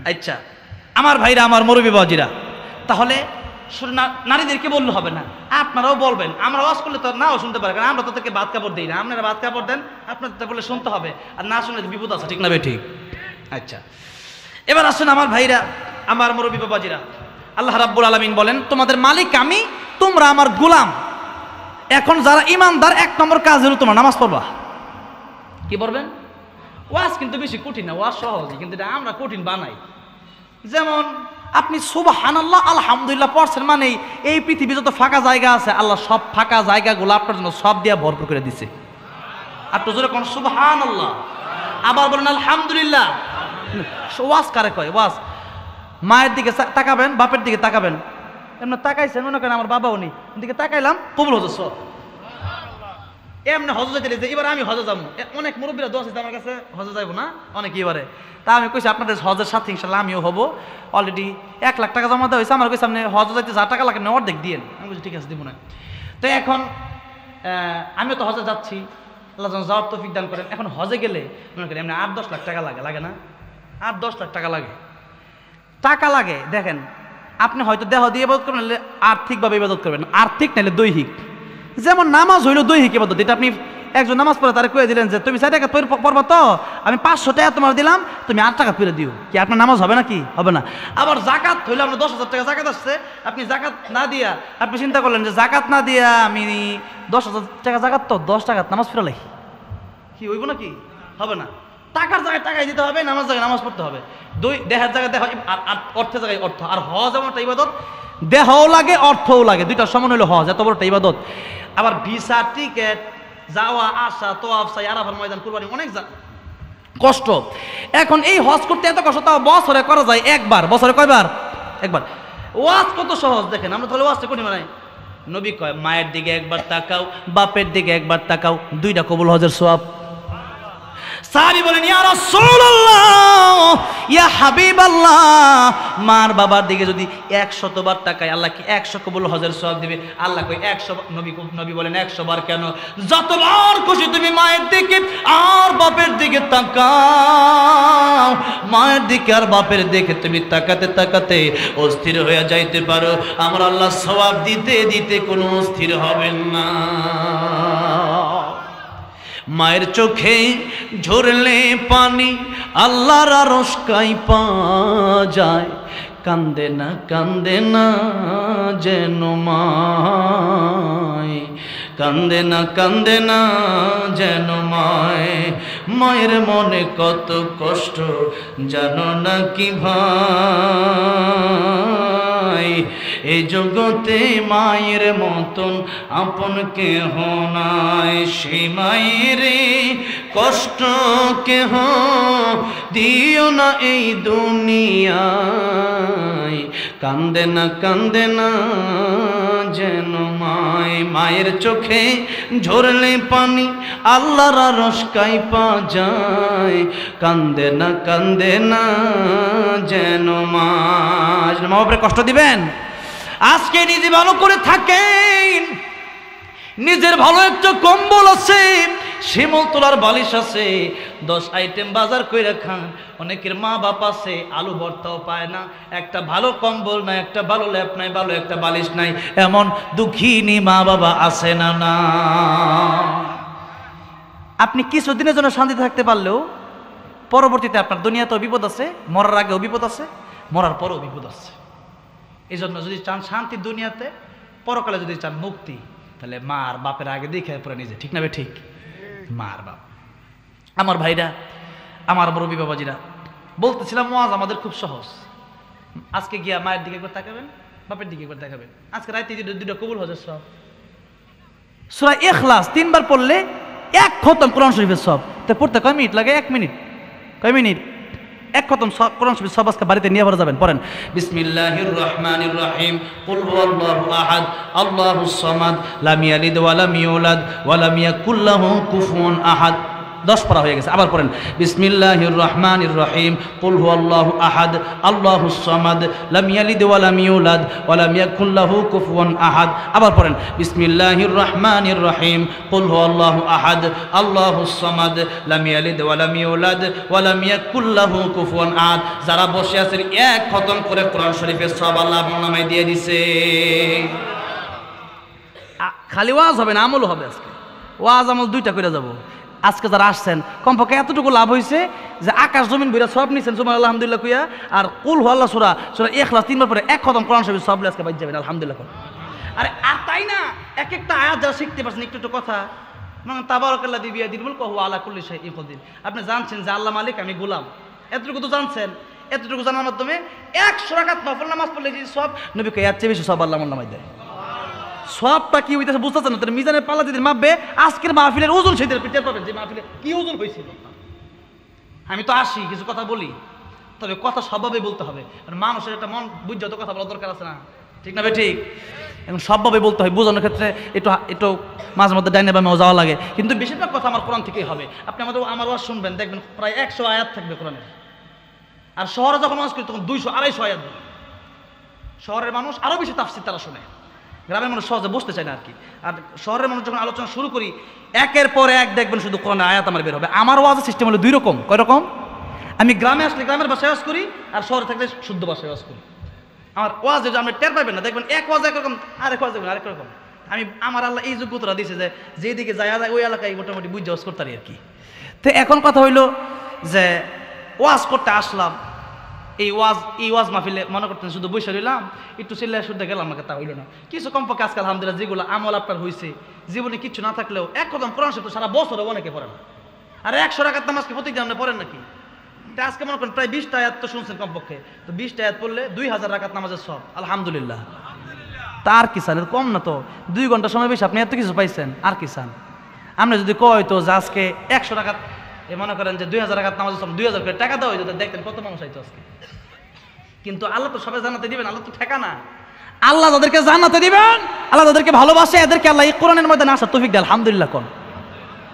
আচ্ছা আমার ভাইরা, আমার মুরব্বী বাবাজিরা, তাহলে শুধু নারীদেরকে বললে হবে না, আপনারাও বলবেন। আমরা ওয়াজ করলে তো নাও শুনতে পারে, কারণ আমরা তো তাদেরকে ভাত কাপড় দিই না। আপনারা ভাত কাপড় দেন, আপনাদের বলে শুনতে হবে, আর না শুনলে বিপদ আছে, ঠিক না বে ঠিক? আচ্ছা এবার আসুন আমার ভাইরা, আমার মুরব্বী বাবাজিরা, আল্লাহ রাব্বুল আলামিন বলেন তোমাদের মালিক আমি, তোমরা আমার গোলাম। এখন যারা ইমানদার 1 নম্বর কাজ হলো তোমার নামাজ পড়বা। কি পড়বেন? ওয়াজ কিন্তু বেশি কঠিন না, ওয়াজ সহজ, কিন্তু এটা আমরা কঠিন বানাই। যেমন আপনি সুবহানাল্লাহ আলহামদুলিল্লাহ পড়ছেন, মানে এই পৃথিবী যত ফাঁকা জায়গা আছে আল্লাহ সব ফাঁকা জায়গাগুলো আপনার জন্য সব দিয়া ভরপুর করে দিছে। আপনি জোরে কোন সুবহানাল্লাহ, আবার বলেন আলহামদুলিল্লাহ। ওয়াজ কারে কয়? ওয়াজ মায়ের দিকে তাকাবেন, বাপের দিকে তাকাবেন, এমনি তাকাইছেন, মনে করেন আমার বাবা উনি দিকে তাকাইলাম, কবুল হজর সব। এমনি হজ যাইতে যে এবার আমি হজে যাবো, অনেক মুরব্বীরা দোয়া আছে আমার কাছে, হজে যাইবো না অনেকে এবারে। তা আমি কইছি আপনাদের হজের সাথে ইনশাল্লাহ আমিও হবো। অলরেডি 1 লাখ টাকা জমা দেওয়া হয়েছে। আমার কইছে আপনি হজ যাইতে যা টাকা লাগে না অর্ধেক দিয়েন। আমি বলছি ঠিক আছে, দিব না। তো এখন আমিও তো হজে যাচ্ছি, আল্লাহ যেন যাওয়ার তৌফিক দান করেন। এখন হজে গেলে মনে করেন এমনি 8-10 লাখ টাকা লাগে, লাগে না? 8-10 লাখ টাকা লাগে, টাকা লাগে। দেখেন আপনি হয়তো দেহ দিয়ে ইবাদত করবেন, নাহলে আর্থিকভাবে ইবাদত করবেন, আর্থিক নাহলে দৈহিক। যেমন নামাজ হইলো দৈহিক ইবাদত, এটা আপনি একজন নামাজ পড়ে তারা কয়ে দিলেন যে তুমি 4 টাকা পড়বা, তো আমি 500 টাকা তোমার দিলাম, তুমি 8 টাকা ফিরে দিও, কি আপনার নামাজ হবে নাকি? হবে না। আবার জাকাত হইলে আপনার 10,000 টাকা জাকাত আসছে, আপনি জাকাত না দিয়া আপনি চিন্তা করলেন যে জাকাত না দিয়া আমি 10,000 টাকা জাকাত, তো 10 টাকা নামাজ ফিরালাই, কি হইব নাকি? হবে না। টাকার জায়গায় টাকাই দিতে হবে, নামাজ জায়গায় নামাজ পড়তে হবে, দেহের জায়গায় দেহ, আর অর্থের জায়গায় অর্থ। আর হজ এমন একটা ইবাদত, দেহও লাগে অর্থও লাগে, দুইটা সমান হইলো হজ, এত বড় একটা ইবাদত। আবার ভিসা, টিকেট, যাওয়া আসা, তোয়াফ, সাই, আরাফার ময়দান, কুরবানি, অনেক কষ্ট। এখন এই হজ করতে এত কষ্ট, তাও বছরে করা যায় একবার। বছরে কয়বার? একবার। ওয়াজ কত সহজ দেখেন, আমরা তাহলে ওয়াজটা করি মানে নবী কয় মায়ের দিকে একবার তাকাও, বাপের দিকে একবার তাকাও, 2টা কবুল হজের সওয়াব। সাহাবী বলেন ইয়া রাসূলুল্লাহ, ইয়া হাবিবাল্লাহ, মার বাবার দিকে যদি 100 বার তাকায় আল্লাহ কি 100 কবুল হজের সওয়াব দিবে? আল্লাহ কই 100। নবী বলেন 100 বার কেন? যতবার খুশি তুমি মায়ের দিকে আর বাপের দিকে তাকাও, মায়ের দিকে আর বাপের দিকে তুমি তাকাতে তাকাতে অস্থির হয়ে যাইতে পারো, আমার আল্লাহ সওয়াব দিতে দিতে কোনো অস্থির হবেন না। মায়ের চোখে ঝরলে পানি আল্লাহর আরশ কাঁইপা যায়, কান্দে না যেন মায়, কান্দে না যেন মায়। মায়ের মনে কত কষ্ট জানো না কি ভাই, এই জগতে মায়ের মতন আপন কেহ নাই, সে মায়ের কষ্ট কেহ দিও না এই দুনিয়ায়, কান্দে না যেন মায়। মায়ের চোখে ঝরলে পানি আল্লাহর আরশ কাঁইপা যায়, কান্দে না যেন মা। মা বাপরে কষ্ট দিবেন? আজকে নিজে ভালো করে থাকেন, নিজের ভালো একটা কম্বল আছে, শিমল তোলার বালিশ আছে, 10 আইটেম বাজার কইরা খান। অনেকের মা বাপ আছে আলু ভর্তাও পায় না, একটা ভালো কম্বল নাই, একটা ভালো ল্যাপ নাই, ভালো একটা বালিশ নাই, এমন দুঃখিনী মা বাবা আছে না? না। আপনি কিছুদিনের জন্য শান্তিতে থাকতে পারলেও পরবর্তীতে আপনার দুনিয়াতেও বিপদ আছে, মরার আগেও বিপদ আছে, মরার পরেও বিপদ আছে। এই জন্য যদি চান শান্তি দুনিয়াতে, পরকালে যদি চান মুক্তি, তাহলে মা আর বাপের আগে দেখে পরে নিজে, ঠিক না? ঠিক। মা আর বাপ। আমার ভাইরা, আমার মুরব্বী বাবাজিরা, বলতেছিলাম ওয়াজ আমাদের খুব সহজ। আজকে গিয়া মায়ের দিকে একবার তাকাবেন, বাপের দিকে একবার তাকাবেন, আজকে রাতে 2টা কবুল হজের সব। সূরা ইখলাস 3 বার পড়লে 1 খতম কোরআন শরীফের সব। তো পড়তে কয় মিনিট লাগে? 1 মিনিট। কয় মিনিট? এক খতম কোরআন শরীফ সব আজকে বাড়িতে নিয়ে পড়ে যাবেন। পড়েন বিসমিল্লাহির রহমানির রহিম কুল হুয়াল্লাহু আহাদ আল্লাহুস সামাদ লাম ইয়ালিদ ওয়া লাম ইউলাদ ওয়া লাম ইয়াকুল লাহু কুফুয়ান আহাদ। 10 পড়া হয়ে গেছে। আবার পড়েন বিসমিল্লাহির রহমানির রহিম কুল হুয়াল্লাহু আহাদ আল্লাহুস সামাদ লাম ইয়ালিদ ওয়া লাম ইউলাদ ওয়া লাম ইয়াকুল লাহু কুফুয়ান আহাদ। আবার পড়েন বিসমিল্লাহির রহমানির রহিম কুল হুয়াল্লাহু আহাদ আল্লাহুস সামাদ লাম ইয়ালিদ ওয়া লাম ইউলাদ ওয়া লাম ইয়াকুল লাহু কুফুয়ান আহাদ। যারা বসে আছেন এক খতম করে কোরআন শরীফের সব আল্লাহ আপনার নামে দিয়ে দিছে। খালি ওয়াজ হবে না, আমল হবে। আজকে ওয়াজ আমল দুইটা করে যাব। আজকে যারা আসছেন কমপক্ষে এতটুকু লাভ হয়েছে যে আকাশ জমিন বইরা সব নিছেন সুবহানাল্লাহ আলহামদুলিল্লাহ কুইয়া, আর কুল হুয়াল্লাহু সূরা ইখলাস 3 বার পরে এক খতম কোরআন শরীফ সব আজকে বাজ যাবেন আলহামদুলিল্লাহ। আরে আর তাই না, এক একটা আয়াত যারা শিখতে পারছেন একটু একটু কথা, মানে তাবারাকাল্লাযী বিয়াদিল মুলক ওয়া হুয়া আলা কুল্লি শাইইন কাদির। আপনি জানছেন যে আল্লাহ মালিক, আমি গোলাম, এতটুকু তো জানছেন। এতটুকু জানার মাধ্যমে 100 রাকাত নফল নামাজ পড়লে যে সব নবী কে এর চেয়ে বেশি সব আল্লাহ নামায় দেয়। সবটা কি হইতেছে বুঝতেছেন না? মিজানের পাল্লা যদি মাপবে আজকের মাহফিলের ওজন সেদিন টের পাবেন যে মাহফিলে কি ওজন হয়েছিল। আমি তো আসি কিছু কথা বলি, তবে কথা সবভাবে বলতে হবে। মানুষের একটা মন বুঝ যত কথা বলার দরকার আছে না, ঠিক না ভাই? ঠিক। এখন সবভাবে বলতে হয়, বোঝানোর ক্ষেত্রে একটু মাঝে মধ্যে ডাইনে বামে যাওয়া লাগে, কিন্তু বেশিরভাগ কথা আমার কোরআন থেকেই হবে। আপনি আমার ওয়াজ শুনবেন, দেখবেন প্রায় 100 আয়াত থাকবে কোরআনের। আর শহরে যখন ওয়াজ করি তখন 200-250 আয়াত বলি। শহরের মানুষ আরও বেশি তাফসীর তারা শোনে, গ্রামের মানুষ সহজে বসতে চায় না আর কি। আর শহরের মানুষ যখন আলোচনা শুরু করি একের পর এক দেখবেন শুধু কোরআনের আয়াত আমার বের হবে। আমার ওয়াজের সিস্টেম হলো 2 রকম। কয় রকম? আমি গ্রামে আসলে গ্রামের ভাষায় ওয়াজ করি, আর শহরে থাকলে শুদ্ধ ভাষায় ওয়াজ করি। আমার ওয়াজ যদি আপনি টের পাবেন না, দেখবেন এক ওয়াজ একরকম, আরেক ওয়াজ আরেক রকম। আমার আল্লাহ এই যোগ্যতা দিয়েছে যে যেদিকে যায় ওই এলাকায় মোটামুটি বুঝে ওয়াজ করতে পারি আর কি। তো এখন কথা হইলো যে ওয়াজ করতে আসলাম, এই ওয়াজ মাহফিলে মনে করতেন শুধু বসে রইলাম, একটু চিল্লায় শুদ্ধ গেলাম, আমাকে তা হইল না। কিছু কমপক্ষে আজকাল আলহামদুলিল্লাহ যেগুলো আমল আপনার হয়েছে, জীবনে কিছু না থাকলেও এক কদম কোরআন শরীফ সারা বছর অনেকে পড়ে না। আর 100 রাকাত নামাজকে প্রত্যেকদিন আপনি পড়েন নাকি? তা আজকে মনে করেন প্রায় 20টা আয়াত তো শুনছেন কমপক্ষে, তো 20টা আয়াত পড়লে 2000 রাকাত নামাজের সব আলহামদুলিল্লাহ। তার কি চান? কম না তো, 2 ঘন্টা সময় বেশি আপনি এত কিছু পাইছেন, আর কি চান? আমরা যদি কয় তো যে আজকে 100 রাকাত মনে করেন যে 2000 রাকাত নামাজের সব 2000 করে টাকা দেওয়া হয়েছে, দেখতেন কত মানুষ আইতো আজকে। কিন্তু আল্লাহ তো সবাই জান্নাতে দিবেন, আল্লাহ তো ঠেকা না। আল্লাহ যাদেরকে জান্নাতে দিবেন, আল্লাহ যাদেরকে ভালোবাসে, এদেরকে আল্লাহ এই কোরআনের মধ্যে আসার তৌফিক দেয় আলহামদুলিল্লাহ। কোন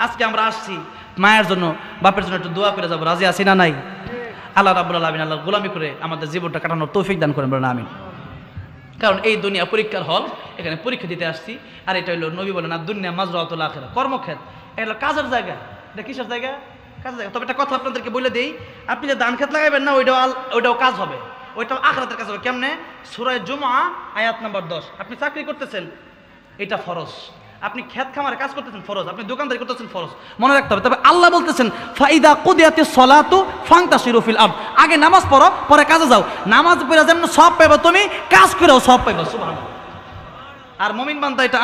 আজকে আমরা আসছি মায়ের জন্য বাপের জন্য একটু দোয়া করে যাবো, রাজি আছি না নাই? আল্লাহ রাব্বুল আলামিন আল্লাহ গোলামি করে আমাদের জীবনটা কাটানোর তৌফিক দান করেন, বলেন আমিন। কারণ এই দুনিয়া পরীক্ষার হল, এখানে পরীক্ষা দিতে আসছি। আর এটা হলো নবী বলেন আর দুনিয়া মাজরাতুল আখিরাহ, কর্মক্ষেত্র। এটা হলো কাজের জায়গা। এটা কিসের জায়গা? কাজের জায়গা। তবে একটা কথা আপনাদেরকে বলে দেই, আপনি যে ধান খেত লাগাইবেন না, ওইটাও কাজ হবে, ওইটাও আখিরাতের কাজ হবে। কেমনে? সূরা জুমআ আয়াত নাম্বার 10। আপনি চাকরি করতেছেন, এটা ফরজ। আপনি ক্ষেত খামারে কাজ করতেছেন, ফরজ। আপনি দোকানদারি করতেছেন, ফরজ। মনে রাখতে হবে। তবে আল্লাহ বলতেছেন ফাইদা কুদিয়াতিস সালাতু ফান্তাশিরু ফিল আরদ, আগে নামাজ পড়ো পরে কাজে যাও। নামাজ পড়ে যেমন সব পাইবা, তুমি কাজ করেও সব পাইবা। সুবহানাল্লাহ। আর মুমিন বান্দা এটা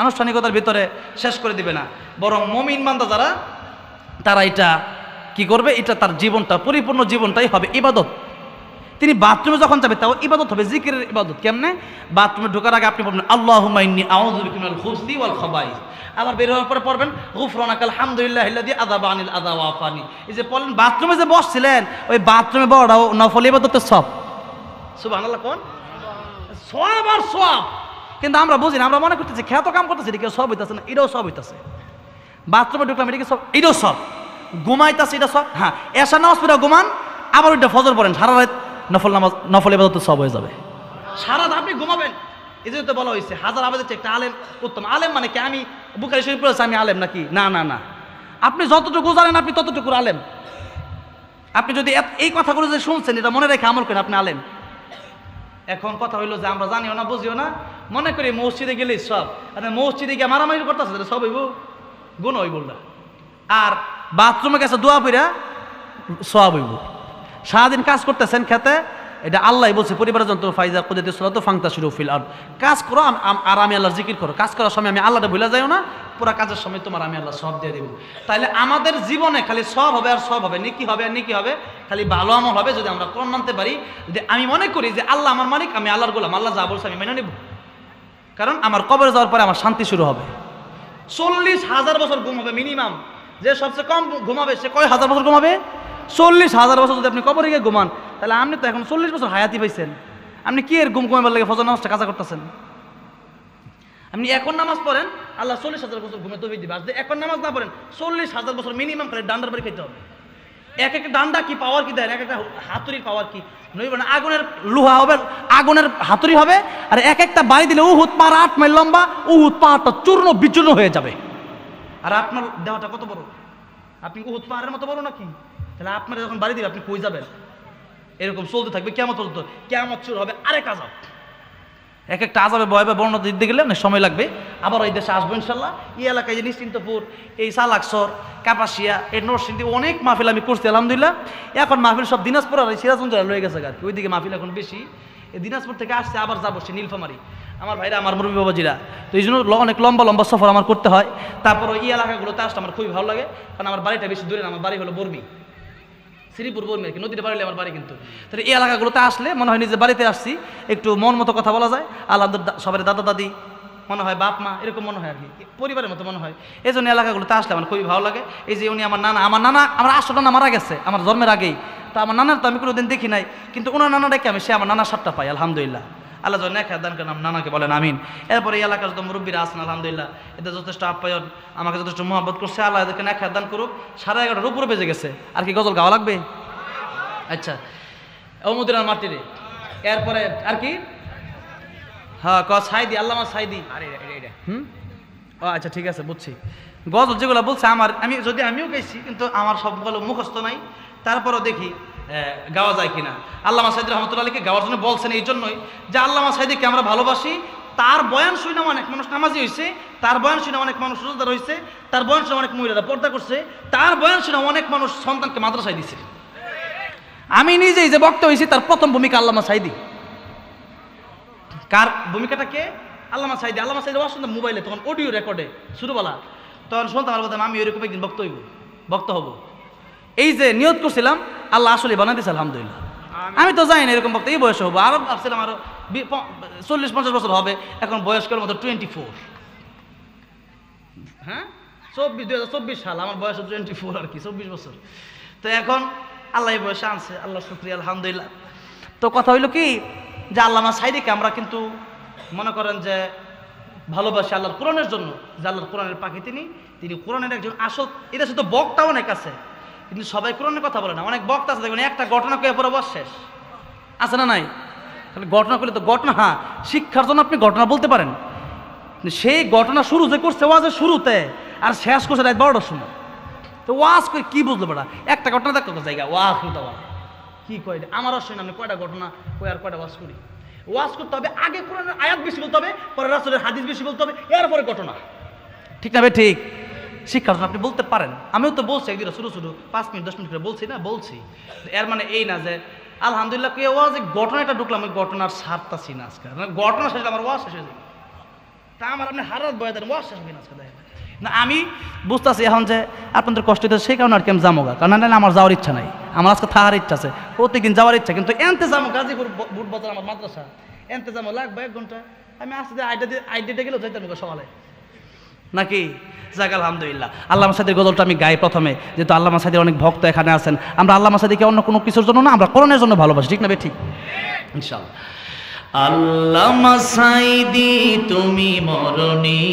আনুষ্ঠানিকতার ভিতরে শেষ করে দিবে না, বরং মুমিন বান্দা যারা, তারা এটা কি করবে? এটা তার জীবনটা, পরিপূর্ণ জীবনটাই হবে ইবাদত। তিনি বাথরুমে যখন যাবে তাও ইবাদত হবে, জিকিরের ইবাদত। কেমনে? বাথরুমে ঢোকার আগে আপনি বলবেন আল্লাহুম্মা ইন্নী আউযু বিকা মিনাল খুবসি ওয়াল খাবাইস। আবার বের হওয়ার পরে পড়বেন গুফরানাকাল হামদুলিল্লাহিল্লাযী আযাবা আনিল আযা ওয়া আফানি। এই যে বলেন বাথরুমে যে বসছিলেন, ওই বাথরুমে বড়াও নফল ইবাদতের সব। সুবহানাল্লাহ। কোন সওয়াব আর সওয়াব। কিন্তু আমরা বুঝি না, আমরা মনে করতেছি খেত কাম করতেছি, এটা সব হইতাছে না, এটাও সব হইতাছে। বাথরুমে ঢুকলাম, এটা কি সব? এটাও সব। ঘুমাইতাছে, এটা সব। হ্যাঁ, এশার নামাজ পড়া ঘুমান, আবার ওইটা ফজর পড়েন, সারা রাত নফল ইবাদত সব হয়ে যাবে। সারা রাত আপনি ঘুমাবেন। এই যে তো বলা হয়েছে হাজার আবেদের চেয়ে একটা আলেম উত্তম। আলেম মানে কি? আমি বুখারী শরীফ পড়েছি, আমি আলেম নাকি? না না না, আপনি যতটুকু জানেন আপনি ততটুকু আলেম। আপনি যদি এই কথাগুলো যে শুনছেন এটা মনে রেখে আমল করেন, আপনি আলেম। এখন কথা হইলো যে আমরা জানিও না, বুঝিও না, মনে করি মসজিদে গেলেই সব। আর মসজিদে গিয়ে মারামারি করতেছে, সব হইব, গুণ হইব না। আর বাথরুমে গেছে দোয়া পইরা সওয়াব হইব। সারাদিন কাজ করতেছেন খেতে, এটা আল্লাহ বলছে পরিবারের জন্য ফাইজা কুদিয়াতিস সালাতু ফান্তাশিরু ফিল আরদ। কাজ করো আর আমি আল্লাহর জিকির করো। কাজ করার সময় আমি আল্লাহটা ভুলে যাইও না, পুরা কাজের সময় তোমার আমি আল্লাহ সব দিয়ে দেব। তাইলে আমাদের জীবনে খালি সব হবে আর সব হবে, নেকি হবে আর নেকি হবে, খালি ভালো আমল হবে যদি আমরা কোরআন মানতে পারি। যদি আমি মনে করি যে আল্লাহ আমার মালিক, আমি আল্লাহর গোলাম, আল্লাহ যা বলছে আমি মেনে নেব। কারণ আমার কবরে যাওয়ার পরে আমার শান্তি শুরু হবে। 40,000 বছর ঘুমাবে মিনিমাম। যে সবচেয়ে কম ঘুমাবে সে কয় হাজার বছর ঘুমাবে? 40,000 বছর যদি আপনি কবরে গিয়ে ঘুমান, তাহলে আপনি তো এখন 40 বছর হায়াতি পাইছেন, আপনি কি এর ঘুম ঘুমাবার লাগে ফজর নামাজটা কাজা করতেছেন? আপনি এখন নামাজ পড়েন, আল্লাহ 40,000 বছর ঘুমে তৌফিক দিবে। আর যদি এখন নামাজ না পড়েন 40,000 বছর মিনিমাম করে ডান্ডার বাড়ি খেতে হবে। এক একটা ডান্ডা কি পাওয়ার কি দেয়, এক একটা হাতুড়ির পাওয়ার কি, আগুনের লোহা হবে, আগুনের হাতুড়ি হবে, আর এক একটা বাড়ি দিলে উহুদ পাহাড় 8 মাইল লম্বা, উহুদ পাহাড়টা চূর্ণ বিচূর্ণ হয়ে যাবে। আর আপনার দেহটা কত বড়, আপনি উহুদ পাহাড়ের মতো বড় নাকি? তাহলে আপনার যখন বাড়ি দিবে আপনি কই যাবেন? এরকম চলতে থাকবে কিয়ামত পর্যন্ত। কিয়ামত শুরু হবে আরেক আযাব, এক একটা আযাবে ভয় বর্ণনা দিতে গেলে অনেক সময় লাগবে। আবার এই দেশে আসবো ইনশাল্লাহ। এই এলাকায় যে নিশ্চিন্তপুর, এই সালাকসর, কাপাসিয়া, এই নরসিংদী অনেক মাহফিল আমি করছি আলহামদুলিল্লাহ। এখন মাহফিল সব দিনাজপুর আর সিরাজগঞ্জ লয়ে গেছে আর কি, ওইদিকে মাহফিল এখন বেশি। এই দিনাজপুর থেকে আসছে, আবার যাবো সে নীলফামারী, আমার ভাইরা, আমার মুরব্বী বাবাজিরা। তো এই জন্য অনেক লম্বা লম্বা সফর আমার করতে হয়। তারপর এই এলাকাগুলোতে আসতে আমার খুবই ভালো লাগে, কারণ আমার বাড়িটা বেশি দূরে না, আমার বাড়ি হলো বর্মি, শ্রীপুর বর্মি আর কি, নদীটা পারলে আমার বাড়ি। কিন্তু তাহলে এই এলাকাগুলোতে আসলে মনে হয় নিজের বাড়িতে আসছি, একটু মন মতো কথা বলা যায়, আল্লাহ সবার দাদা দাদি মনে হয়, বাপ মা এরকম মনে হয় আর কি, পরিবারের মতো মনে হয়। এই জন্য এলাকাগুলোতে আসলে আমার খুবই ভালো লাগে। এই যে উনি আমার নানা, আমার আসল নানা মারা গেছে আমার জন্মের আগেই, তো আমার নানার তো আমি কোনোদিন দেখি নাই, কিন্তু ওনার নানা ডেকে আমি সে আমার নানার সাতটা পাই আলহামদুলিল্লাহ। আল্লাহ যখন এক দান করেন নানাকে বলেন আমিন। এরপরে এই এলাকার যত মুরব্বীরা আছেন আলহামদুলিল্লাহ, এদের যথেষ্ট আপ্যায়ন, আমাকে যথেষ্ট মোহাব্বত করছে, আল্লাহ এদেরকে এক দান করুক। 11:30 উপরে বেজে গেছে, আর কি গজল গাওয়া লাগবে? আচ্ছা, ও মদিনার মাটিরে, এরপরে আর কি, হ্যাঁ সাইদি, আল্লামা সাইদি। ও আচ্ছা ঠিক আছে, বুঝছি। গজল যেগুলো বলছে আমার, আমিও গাইছি, কিন্তু আমার সবগুলো মুখস্থ নাই, তারপরও দেখি গাওয়া যায় কিনা। আল্লামা সাইদি রহমতুল্লাহ আলীকে গাওয়ার জন্য বলছেন এই জন্যই যে আল্লামা সাইদিকে আমরা ভালোবাসি। তার বয়ান শুনে অনেক মানুষ নামাজি হয়েছে, তার বয়ান শুনে অনেক মানুষ রোজাদার হয়েছে, তার বয়ান শুনে অনেক মহিলারা পর্দা করছে, তার বয়ান শুনে অনেক মানুষ সন্তানকে মাদ্রাসায় দিছে। আমি নিজেই যে বক্তা হয়েছি তার প্রথম ভূমিকা আল্লামা সাইদি। কার ভূমিকাটা কে? আল্লামা সাইদি। আল্লামা সাইদি ওয়াজ শুনতাম মোবাইলে, তখন অডিও রেকর্ডে ছোটবেলা, তখন শুনতাম আর বলতাম আমি এরকম একদিন বক্তা হব। এই যে নিয়ত করছিলাম, আল্লাহ আসলে বানাই দিয়েছে আলহামদুলিল্লাহ। আমি তো জানি না এরকম বক্তা এই বয়সে হবো, আরো ভাবছিলাম আরো 40-50 বছর হবে, এখন বয়স্কের মতো 24। হ্যাঁ 2024 সাল, আমার বয়স 24 আর কি, 24 বছর। তো এখন আল্লাহ এই বয়সে আনছে, আল্লাহ শুকরিয়া আলহামদুলিল্লাহ। তো কথা হইল কি যে আল্লামা সাইদিকে আমরা কিন্তু মনে করেন যে ভালোবাসি আল্লাহর কোরআনের জন্য, যে আল্লাহর কোরআনের পাখি তিনি কোরআনের একজন আসল। এটা শুধু বক্তা অনেক আছে, কিন্তু সবাই কোরআনের কথা বলে না। অনেক বক্তা আছে দেখবেন একটা ঘটনা কয়ে পরে বস শেষ, আছে না নাই? তাহলে ঘটনা করলে তো ঘটনা, হ্যাঁ শিক্ষার জন্য আপনি ঘটনা বলতে পারেন, সেই ঘটনা শুরু যে করছে ওয়াজের শুরুতে আর শেষ করছে রাত 12টার সময়, তো ওয়াজ করে কি বুঝলো বেটা? একটা ঘটনা দেখো জায়গা ওয়াজ করতে পারে কি কয়, আমারও শুনে আমি কয়টা ঘটনা কই আর কয়টা ওয়াজ করি। ওয়াজ করতে হবে আগে কোরআনের আয়াত বেশি বলতে হবে, পরে রাসূলের হাদিস বেশি বলতে হবে, এরপরে ঘটনা। ঠিক না ভাই? ঠিক। শিক্ষার জন্য আপনি বলতে পারেন। আমিও তো বলছি একদিন শুরু 5 মিনিট 10 মিনিট করে বলছি না, বলছি। এর মানে এই না যে আলহামদুলিল্লাহ কে ওয়াজ ঘটনাটা ঢুকলাম, ওই ঘটনার সারতাছি না আজকে, ঘটনা শেষ আমার ওয়াজ শেষ হয়ে যাবে। তা আমার আপনি হারাত বয়ে দেন, ওয়াজ শেষ হবে না আজকে দেখেন না। আমি বুঝতেছি এখন যে আপনাদের কষ্ট হচ্ছে, সেই কারণে আর কি আমি যামোগা, কারণ আমার যাওয়ার ইচ্ছা নাই, আমার আজকে থাকার ইচ্ছা আছে, প্রত্যেকদিন যাওয়ার ইচ্ছা, কিন্তু এনতে যাবো গাজীপুর বুট বাজার আমার মাদ্রাসা, এনতে যাবো লাগবে 1 ঘন্টা। আমি আসতে আইডিয়াটা গেলেও যাইতাম সকালে নাকি। যাক আলহামদুলিল্লাহ। আল্লামা সাইদির গজলটা আমি গাই প্রথমে, যেহেতু আল্লামা সাইদির অনেক ভক্ত এখানে আছেন। আমরা আল্লামা সাইদিকে অন্য কোনো কিছুর জন্য না, আমরা কোরআনের জন্য ভালোবাসি। ঠিক না ভাই? ঠিক ইনশাআল্লাহ। আল্লামা সাইদি তুমি মরণে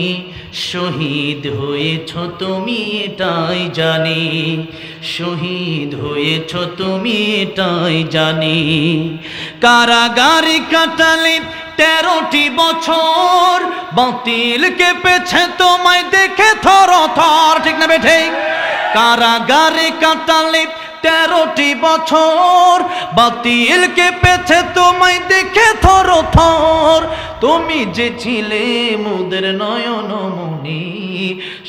শহীদ হয়েছ, তুমি এটাই জানি, শহীদ হয়েছ তুমি এটাই জানি। কারাগারে কাটালে 13টি বছর, বাতিল কেঁপেছে তোমায় দেখে থর থর। ঠিক না বেঠে? কারাগারে কাটালে 13টি বছর, বাতিল কেঁপেছে তোমায় দেখে থর থর। তুমি যে ছিলে মোদের নয়ন মনি,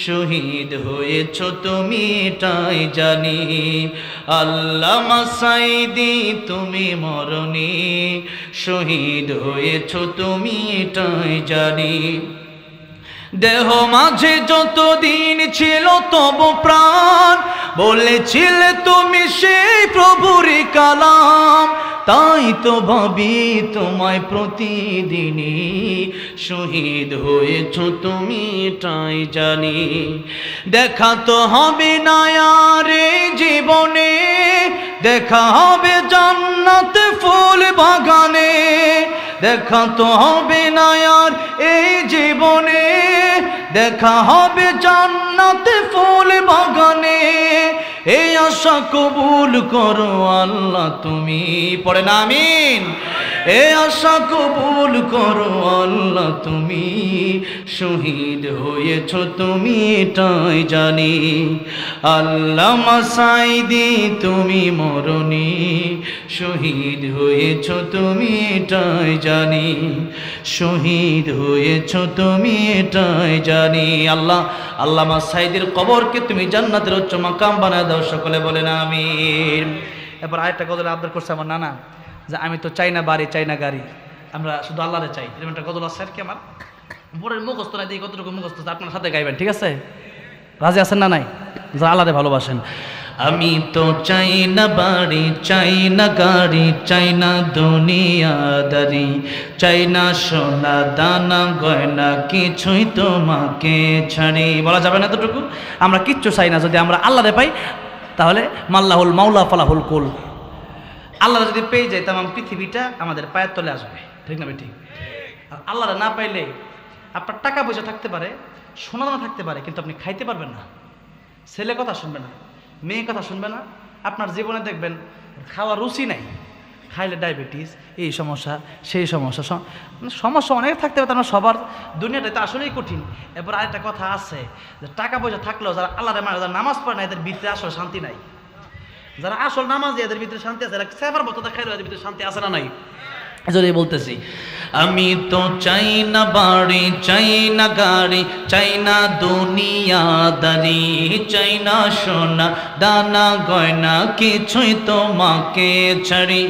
শহীদ হয়েছ তুমি এটাই জানি। আল্লামা সাইদি তুমি মরণে শহীদ হয়েছ তুমি এটাই জানি। দেহ মাঝে যতদিন ছিল তব প্রাণ, বলেছিলে তুমি সেই প্রভুর কালাম। তাই তো ভাবি তোমায় প্রতিদিনই, শহীদ হয়েছ তুমি তাই জানি। দেখা তো হবে না আর এই জীবনে, দেখা হবে জান্নাত ফুল বাগানে। দেখা তো হবে না আর এই জীবনে, দেখা হবে জান্নাত ফুল বাগানে। এই আশা কবুল করো আল্লাহ তুমি, পড়েন আমিন। এই আশা কবুল করো আল্লাহ তুমি, শহীদ হয়েছ তুমি এটাই জানি। আল্লামা সাঈদী তুমি মরণি, শহীদ হয়েছ তুমি এটাই জানি, শহীদ হয়েছ তুমি এটাই জানি। আল্লাহ আল্লামা সাঈদীর কবরকে তুমি জান্নাতের উচ্চ মাকাম বানায় দাও, সকলে বলেন আমিন। এরপর আরেকটা গজল আবদার করছে আমার নানা, যে আমি তো চাই না বাড়ি চাই না গাড়ি, আমরা শুধু আল্লাহরে চাই। এরকম একটা গজল আছে আর কি আমার বোরের মুখস্থ নাই, দিয়ে কতটুকু মুখস্থ আপনার সাথে গাইবেন, ঠিক আছে? রাজি আছেন না নাই? যারা আল্লাহরে ভালোবাসেন। আমি তো চাই না বাড়ি চাই না গাড়ি, চাই না দুনিয়াদারি, চাই না সোনা দানা গয়না, কিছুই তোমাকে ছাড়ি। বলা যাবে না এতটুকু? আমরা কিচ্ছু চাই না, যদি আমরা আল্লাহরে পাই তাহলে মাল্লাহুল মাওলা ফালাহুল কুল। আল্লাহ যদি পেয়ে যায় তাম পৃথিবীটা আমাদের পায়ের তলে আসবে, ঠিক না বেটি? আর আল্লাহরা না পাইলে আপনার টাকা পয়সা থাকতে পারে, সোনা দানা থাকতে পারে, কিন্তু আপনি খাইতে পারবেন না, ছেলে কথা শুনবে না, মেয়ে কথা শুনবে না, আপনার জীবনে দেখবেন খাওয়ার রুচি নাই, খাইলে ডায়াবেটিস, এই সমস্যা সেই সমস্যা, সমস্যা অনেক থাকতে পারে। আমরা সবার দুনিয়াটা তো আসলেই কঠিন। এরপর আরেকটা কথা আছে যে টাকা পয়সা থাকলেও যারা আল্লাহরে মানে যারা নামাজ পড়ে না, এদের ভিতরে আসলে শান্তি নাই। যারা আসল নামাজ এদের ভিতরে শান্তি আছে, সেফার বছর খাইলে এদের ভিতরে শান্তি আছে না নাই? যদি বলতেছি আমি তো চাই না বাড়ি চাই না গাড়ি, চাই না দুনিয়াদারি, চাই না সোনা দানা গয়না, কিছুই তোমাকে ছাড়ি।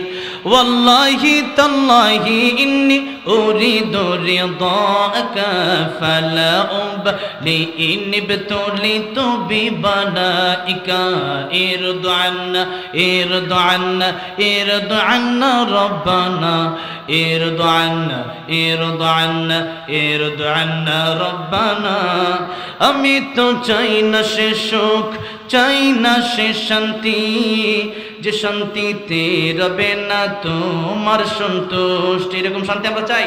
ওয়াল্লাহি তাল্লাহি ইন্নী উরিদু রিদাকা ফালা উবলি ইন ইবতুলিতু বিবালাইকা। ইরদু আন্না ইরদু আন্না ইরদু আন্না রব্বানা, ইরদু আন্না ইরদু আন্না ইরদু আন্না রব্বানা। আমি তো চাই না সে সুখ, চাই না সে শান্তি, যে শান্তিতে রবে না তোমার সন্তুষ্টি। এরকম শান্তি আমরা চাই,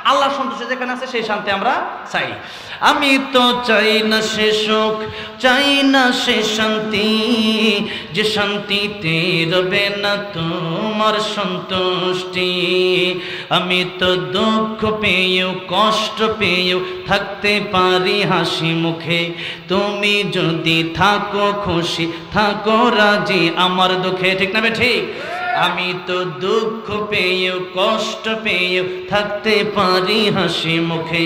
আল্লাহর সন্তুষ্টি যেখানে আছে সেই শান্তি আমরা চাই। আমি তো চাই না সে সুখ, চাই না সে শান্তি, যে শান্তিতে রবে না তোমার সন্তুষ্টি। আমি তো দুঃখ পেয়েও কষ্ট পেয়েও থাকতে পারি হাসি মুখে, তুমি যদি থাকো খুশি থাকো রাজি আমার দুঃখে, ঠিক না বে ঠিক? আমি তো দুঃখ পেয়েও কষ্ট পেয়েও থাকতে পারি হাসি মুখে,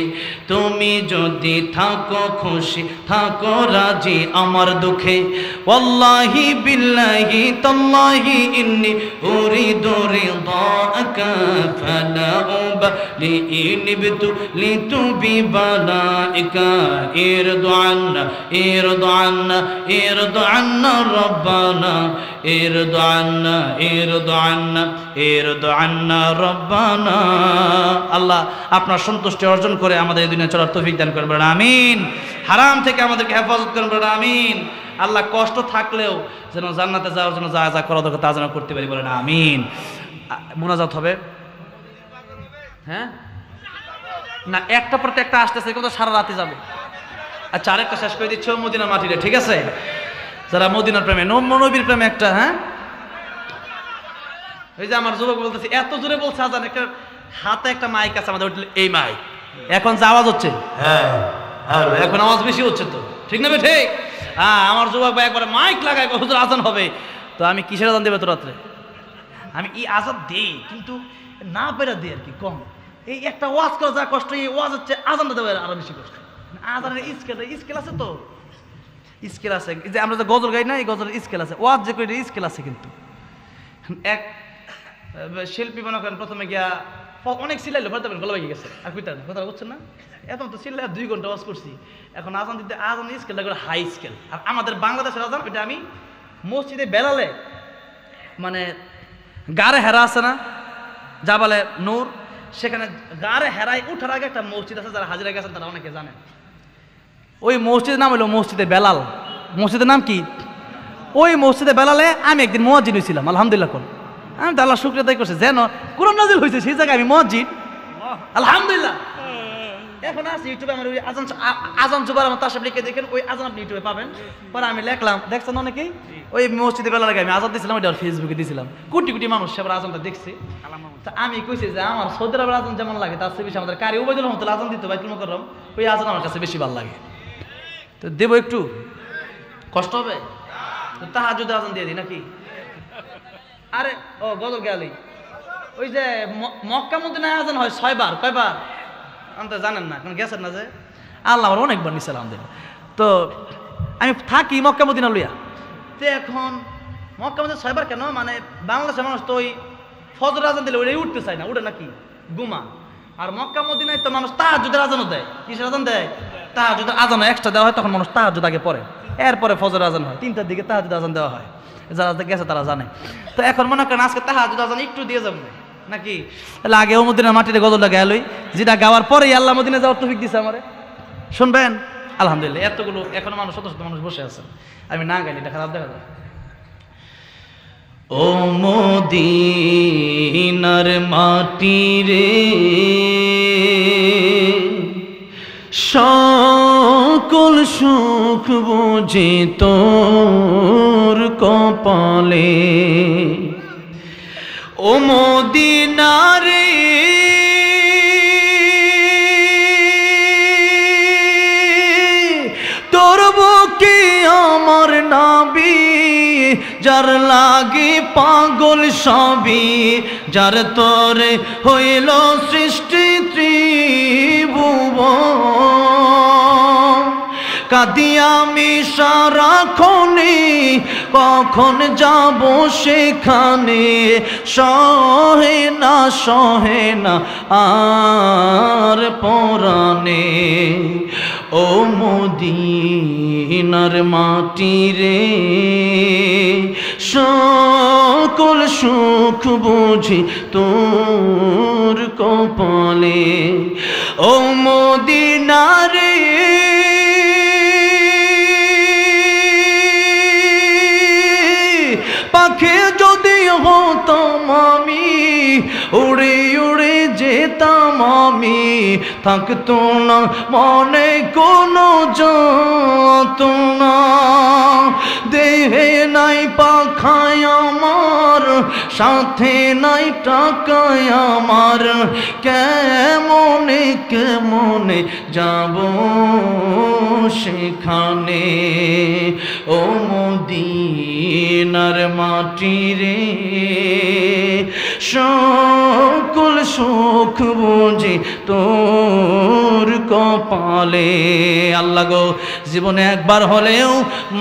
তুমি যদি থাকো খুশি থাকো রাজি আমার দুঃখে। ওয়াল্লাহি বিল্লাহি তাল্লাহি ইন্নী উরিদু রিদাকা ফালা উবলি ইন ইবতুলিতু বিবালাইকা। ইরদু আন্না ইরদু আন্না ইরদু আন্না রব্বানা, ইরদু আন্না ইরদু আন্না ইরদু আন্না রব্বানা। আল্লাহ আপনার সন্তুষ্টি অর্জন করে আমাদের এই দুনিয়া চলার তৌফিক দান করবেন, আমিন। হারাম থেকে আমাদেরকে হেফাজত করবেন, আমিন। আল্লাহ কষ্ট থাকলেও যেন জান্নাতে যাওয়ার জন্য যা যা করা দরকার তা যেন করতে পারি, বলেন আমিন। মোনাজাত হবে, হ্যাঁ না একটা পর একটা আসতেছে, কিন্তু সারা রাতে যাবে। আচ্ছা আরেকটা শেষ করে দিচ্ছ, মদিনা মাটিরে, ঠিক আছে? যারা মদিনার প্রেমে নবীর প্রেমে একটা, হ্যাঁ এই যে আমার যুবক বলতেছে এত জোরে বলছে আজান, একটা হাতে একটা মাইক আছে আমাদের, এই মাইক এখন যে আওয়াজ হচ্ছে, হ্যাঁ এখন আওয়াজ বেশি হচ্ছে তো, ঠিক না? ঠিক। হ্যাঁ আমার যুবক ভাই একবারে মাইক লাগায় হুজুর আজান হবে, তো আমি কিসের আজান দেবে তো রাত্রে? আমি এই আজান দেই কিন্তু না পেরা দিই আর কি, কম। এই একটা ওয়াজ করা যা কষ্ট, এই ওয়াজ হচ্ছে আজানটা দেবে আরো বেশি কষ্ট। আজানের স্কেল আছে তো, স্কেল আছে। যে আমরা যে গজল গাই না, এই গজলের স্কেল আছে, ওয়াজ যে করি স্কেল আছে। কিন্তু এক শিল্পী মনে করেন প্রথমে গিয়া অনেক সিলাইলো, পরে গলা ভেঙে গেছে, আর কইতেন কথা বুঝছেন না? এখন তো সিলাই 2 ঘন্টা ওয়াজ করছি, এখন আজান দিতে আজান স্কেলটা করে হাই স্কেল। আর আমাদের বাংলাদেশের আজান, এটা আমি মসজিদে বেলালে মানে গাড়ে হেরা আছে না, জাবালে নূর, সেখানে গাড়ে হেরায় উঠার আগে একটা মসজিদ আছে, যারা হাজিরা গেছেন তারা অনেকে জানেন। ওই মসজিদের নাম হলো মসজিদে বেলাল। মসজিদের নাম কি? ওই মসজিদে বেলালে আমি একদিন মুয়াজ্জিন হয়েছিলাম। আলহামদুলিল্লাহ কোন আমি তো আল্লাহ শুকরিয়া আদায় করছি, যেন কোরআন নাজিল হয়েছে সেই জায়গায় আমি মুয়াজ্জিন, আলহামদুলিল্লাহ। এখন আছে ইউটিউবে আমার ওই আজান জুবার আমার তার সাথে লিখে দেখেন, ওই আজান আপনি ইউটিউবে পাবেন। পরে আমি লিখলাম, দেখছেন অনেকেই ওই মসজিদে বেলার আগে আমি আজান দিয়েছিলাম, ওইটা ফেসবুকে দিয়েছিলাম, কোটি কোটি মানুষ সেবার আজানটা দেখছে। তা আমি কইছি যে আমার সৌদি আরবের আজান যেমন লাগে তার চেয়ে বেশি আমাদের কারি উবাইদুল রহমতুল্লাহ আজান দিত বাইতুল মুকাররম, ওই আজান আমার কাছে বেশি ভালো লাগে। তো দেবো, একটু কষ্ট হবে তো তাহাজ্জুদের আজান দিয়ে দিই নাকি? আরে ও গজল গেলেই ওই যে মক্কা মদিনায় আজান হয় 6 বার, কয়বার আমি তো জানেন না, কারণ গেছেন না যে আল্লাহ আমার অনেকবার নিছে আলহামদুলিল্লাহ। তো আমি থাকি মক্কা মদিনা লইয়া, তো এখন মক্কা মদিনা 6 বার কেন, মানে বাংলাদেশের মানুষ তো ওই ফজর আজান দিলে ওইটাই উঠতে চায় না, উঠে নাকি গুমা। আর মক্কা মদিনায় তো মানুষ তাহাজ্জুদের আজানও দেয়। কিসের আজান দেয়? তাহাজ্জুদের আজান এক্সট্রা দেওয়া হয়, তখন মানুষ তাহাজ্জুদ আগে পড়ে, এরপরে ফজর আজান হয়, 3টার দিকে তাহাজ্জুদ আজান দেওয়া হয়, যারা গেছে তারা জানে। তো এখন মনে করেন আজকে তাহাজ্জুদ আজান একটু দিয়ে যাবো নাকি, তাহলে আগে ও মদিনার মাটিতে গজলটা গেলই, যেটা গাওয়ার পরেই আল্লাহ মদিনা যাওয়ার তৌফিক দিছে আমারে, শুনবেন আলহামদুলিল্লাহ। এতগুলো এখনো মানুষ, শত শত মানুষ বসে আছে, আমি না গাইলে এটা খারাপ দেখা যায়। ও মদিনার মাটি রে, সকল সুখ বুঝি তোর কপালে, ও মদিনা রে তোর বুকে আমার নাবি, যার লাগে পাগল সবই, যার তোরে হইল সৃষ্টি ত্রিভুবন। কাঁদি আমি সারাক্ষণে, কখন যাব সেখানে, সহে না আর পরাণে, ও মদিনার মাটি রে, সকল সুখ বুঝি তোর কপালে, ও মদিনা রে পাখি যদি হতাম আমি, উড়ে উড়ে যেতাম আমি, থাকতো না মনে কোনো যন্ত্রণা, দেহে নাই পাখায় আমার, সাথে নাই টাকায় আমার, কেমনে কেমনে যাব সেখানে, ও মদিনার মাটি রে, সকল সুখ বুঝি তোর কপালে। আল্লাহ গো, জীবনে একবার হলেও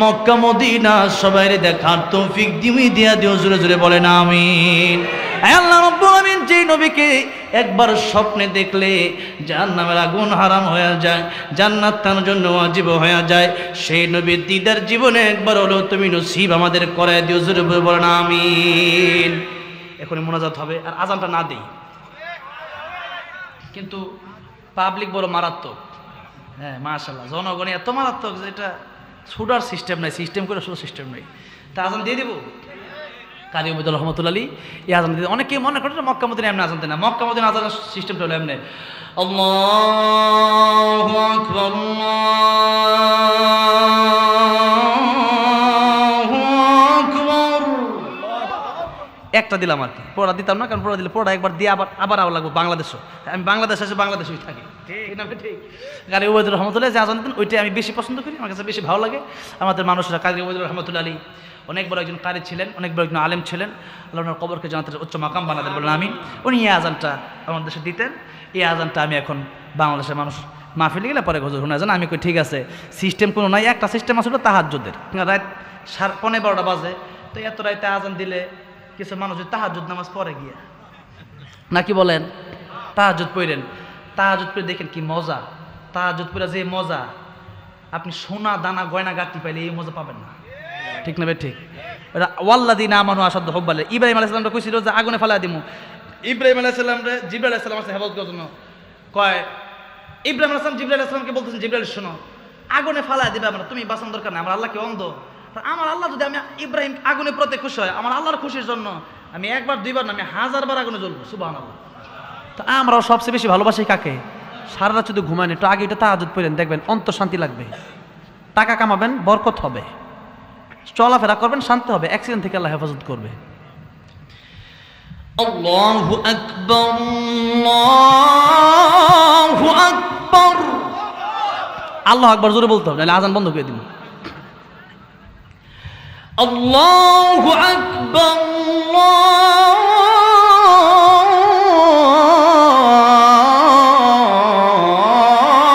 মক্কা মদিনা সবাই দেখার তৌফিক দিমি দিয়া দিও, জোরে জোরে বলেন আমিন। আল্লাহ রাব্বুল আমিন যে নবীকে একবার স্বপ্নে দেখলে জাহান্নামের আগুন হারাম হয়ে যায়, জান্নাত তার জন্য ওয়াজিব হয়ে যায়, সেই নবীর দিদার জীবনে একবার হলেও তুমি নসিব আমাদের করে দিও, জোরে বলেন আমিন। এখনই মোনাজাত হবে, আর আজানটা না দেই, কিন্তু পাবলিক বড় মারাত্মক। হ্যাঁ মাশাআল্লাহ, জনগণ এত মারাত্মক যে এটা ছুটার সিস্টেম নাই, সিস্টেম করে শুধু সিস্টেম নেই। তা আজান দিয়ে দিব কারি উবাইদুর রহমতুল্লাহ আলী, এই আজান দিয়ে অনেকেই মনে করে মক্কা মদিনা এমনি আজান দেয় না, মক্কা মদিনা আজানের সিস্টেমটা হলো এমনি, আল্লাহু আকবার আল্লাহু আকবার, একটা দিলাম আর কি, পড়া দিতাম না, কারণ পড়া দিলে পড়া একবার দিয়ে আবার আবার লাগবো। বাংলাদেশও আমি বাংলাদেশ আছে, বাংলাদেশেই থাকি, ঠিক না? ঠিক। কারি উবাইদুর রহমতুল্লাহ যে আজান দিতেন ওইটাই আমি বেশি পছন্দ করি, আমার কাছে বেশি ভালো লাগে। আমাদের মানুষরা কারি উবাইদুর রহমতুল্লাহ আলী অনেক বড় একজন কারি ছিলেন, অনেক বড় একজন আলেম ছিলেন, আল্লাহ ওনার কবরকে জান্নাতের উচ্চ মাকাম বানাতেন বলেন আমিন। উনি এই আজানটা আমাদের দেশে দিতেন, এই আজানটা আমি এখন বাংলাদেশের মানুষ মাহফিলে গেলে পরে হুজুর শোনা যান, আমি কই ঠিক আছে, সিস্টেম কোনো নাই, একটা সিস্টেম আসলে তাহাজ্জুদের, রাত 11:15 বাজে, তো এত রাতে আজান দিলে কিছু মানুষ তাহাজ্জুদ নামাজ পড়ে গিয়া, নাকি বলেন? তাহাজ্জুদ পড়েন, তাহাজ্জুদ পড়ে দেখেন কি মজা, তাহাজ্জুদ পড়ে যে মজা, আপনি সোনা দানা গয়না গাঁটি পাইলে এই মজা পাবেন না, ঠিক না? ঠিক। ওয়াল্লাযীনা আমানু আশাদ্দু হুব্বান। ইব্রাহিম আলাইহিস সালামকে কইছিল যে আগুনে ফেলা দিমু। ইব্রাহিম আলাইহিস সালামরে জিবরাইল আলাইহিস সালাম আসলে হেফাজত করার জন্য কয়, ইব্রাহিম আলাইহিস সালাম জিবরাইল আলাইহিস সালামকে বলতেছেন, জিবরাইল শোনো, আগুনে ফালা দিবে আমরা, তুমি বাঁচানোর দরকার নাই, আমার আল্লাহ কি অন্ধ? আমার আল্লাহ যদি আমি ইব্রাহিম আগুনে প্রত্যেক খুশি হয়, আমার আল্লাহর খুশির জন্য আমি একবার দুইবার না, আমি 1000বার আগুনে জ্বলবো। সুবহানাল্লাহ। তো আমরাও সবচেয়ে বেশি ভালোবাসি কাকে? সারা রাত শুধু ঘুমায় না, একটু আগে এটা তাহাজ্জুদ পড়েন, দেখবেন অন্তর শান্তি লাগবে, টাকা কামাবেন, বরকত হবে, চলাফেরা করবেন, শান্তি হবে, অ্যাক্সিডেন্ট থেকে আল্লাহ হেফাজত করবে। আল্লাহু আকবার, আল্লাহু আকবার। আল্লাহু আকবার জোরে বলতে হবে, নাহলে আজান বন্ধ করে দিন। আল্লাহু আকবার,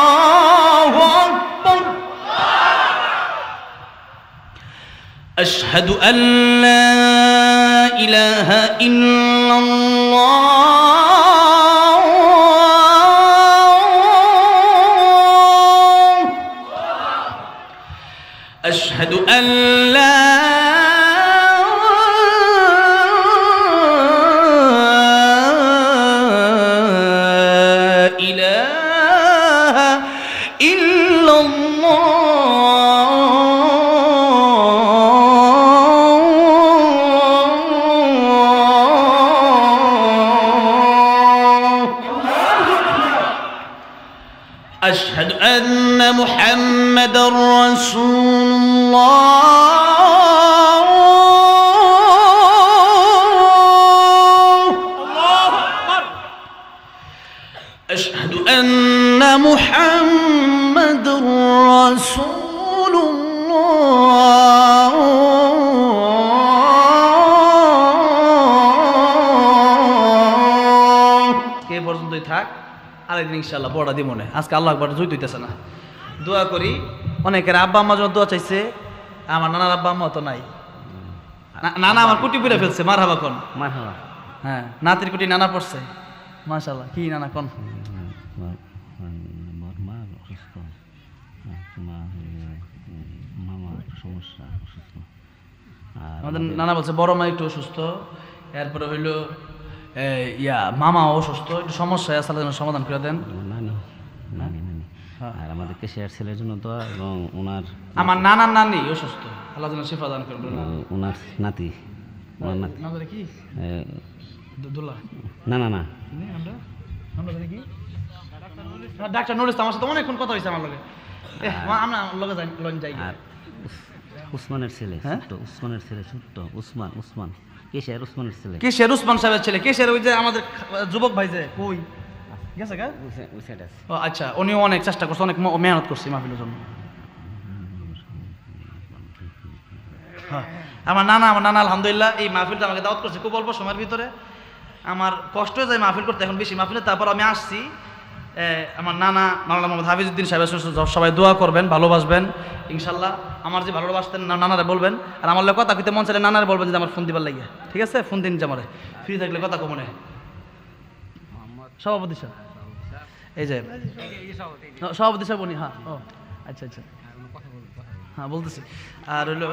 আল্লাহু আকবার। আশহাদু আল্লা ইলাহা ইল্লাল্লাহ, আশহাদু আল্লা ইলাহা ইল্লাল্লাহ, আশহাদু আন্না মুহাম্মাদার রাসূলুল্লাহ, আশহাদু আন্না মুহাম্মাদার রাসূলুল্লাহ। কে পর্যন্তই থাক, আরেকদিন ইনশাআল্লাহ বড়া দিব মনে। আজকে আল্লাহ আকবার জুই দিতেছে না, দোয়া করি। অনেকের আব্বা আম্মা যখন দোয়া চাইছে, আমার নানার আব্বা আম্মা তো নাই, নানা আমার কুটি পুরে ফেলছে, মারহাবা কোন, মারহাবা। হ্যাঁ নাতির কুটি নানা পড়ছে, মাশাআল্লাহ। কি নানা কোন? মা অসুস্থ, মামা সমস্যা, অসুস্থ। আমাদের নানা বলছে বড় মা একটু অসুস্থ, এরপরে হইলো মামা অসুস্থ, একটু সমস্যা আছে, আল্লাহ যেন সমাধান করে দেন। নানি নানি নানি আর আমাদের কেশিয়ার ছেলের জন্য দোয়া, এবং ওনার আমার নানার নানি অসুস্থ, আল্লাহ যেন শিফা দান করবেন। ওনার নাতি, ওনার নাতি নাম কি? দুলা? না না না, আমরা জানি কি ডাক্তার নুরুস, আমার সাথে অনেকক্ষণ কথা হয়েছে আমার লগে, আমরা লগে যাই। আর উসমানের ছেলে ছোট্ট, উসমানের ছেলে ছোট্ট, উসমান, উসমান কেশিয়ার উসমানের ছেলে, কেশিয়ার উসমান সাহেবের ছেলে, কেশিয়ার ওই যে আমাদের যুবক ভাই যে কই গেছে গা? ও আচ্ছা, উনিও অনেক চেষ্টা করছে, অনেক মেহনত করছে মাহফিলের জন্য। আমার নানা আলহামদুলিল্লাহ এই মাহফিলটা আমাকে দাওয়াত করছে খুব অল্প সময়ের ভিতরে। আমার কষ্ট হয়ে যায় মাহফিল করতে এখন বেশি মাহফিলে, তারপর আমি আসছি। আমার নানা মাওলানা মোহাম্মদ হাফিজউদ্দিন সাহেব, সবাই দোয়া করবেন, ভালোবাসবেন ইনশাল্লাহ। আমার যে ভালোবাসতেন নানারে বলবেন, আর আমার লোক কথা কইতে মন চাইলে নানারে বলবেন যে আমার ফোন দিবার লাগিয়া, ঠিক আছে? ফোন দিন যে আমারে, ফ্রি থাকলে কথা কমনে। সভাপতি সাহেব, এই যে সভাপতি সাহেব উনি, হ্যাঁ ও আচ্ছা আচ্ছা, হ্যাঁ বলতেছি। আর হইলো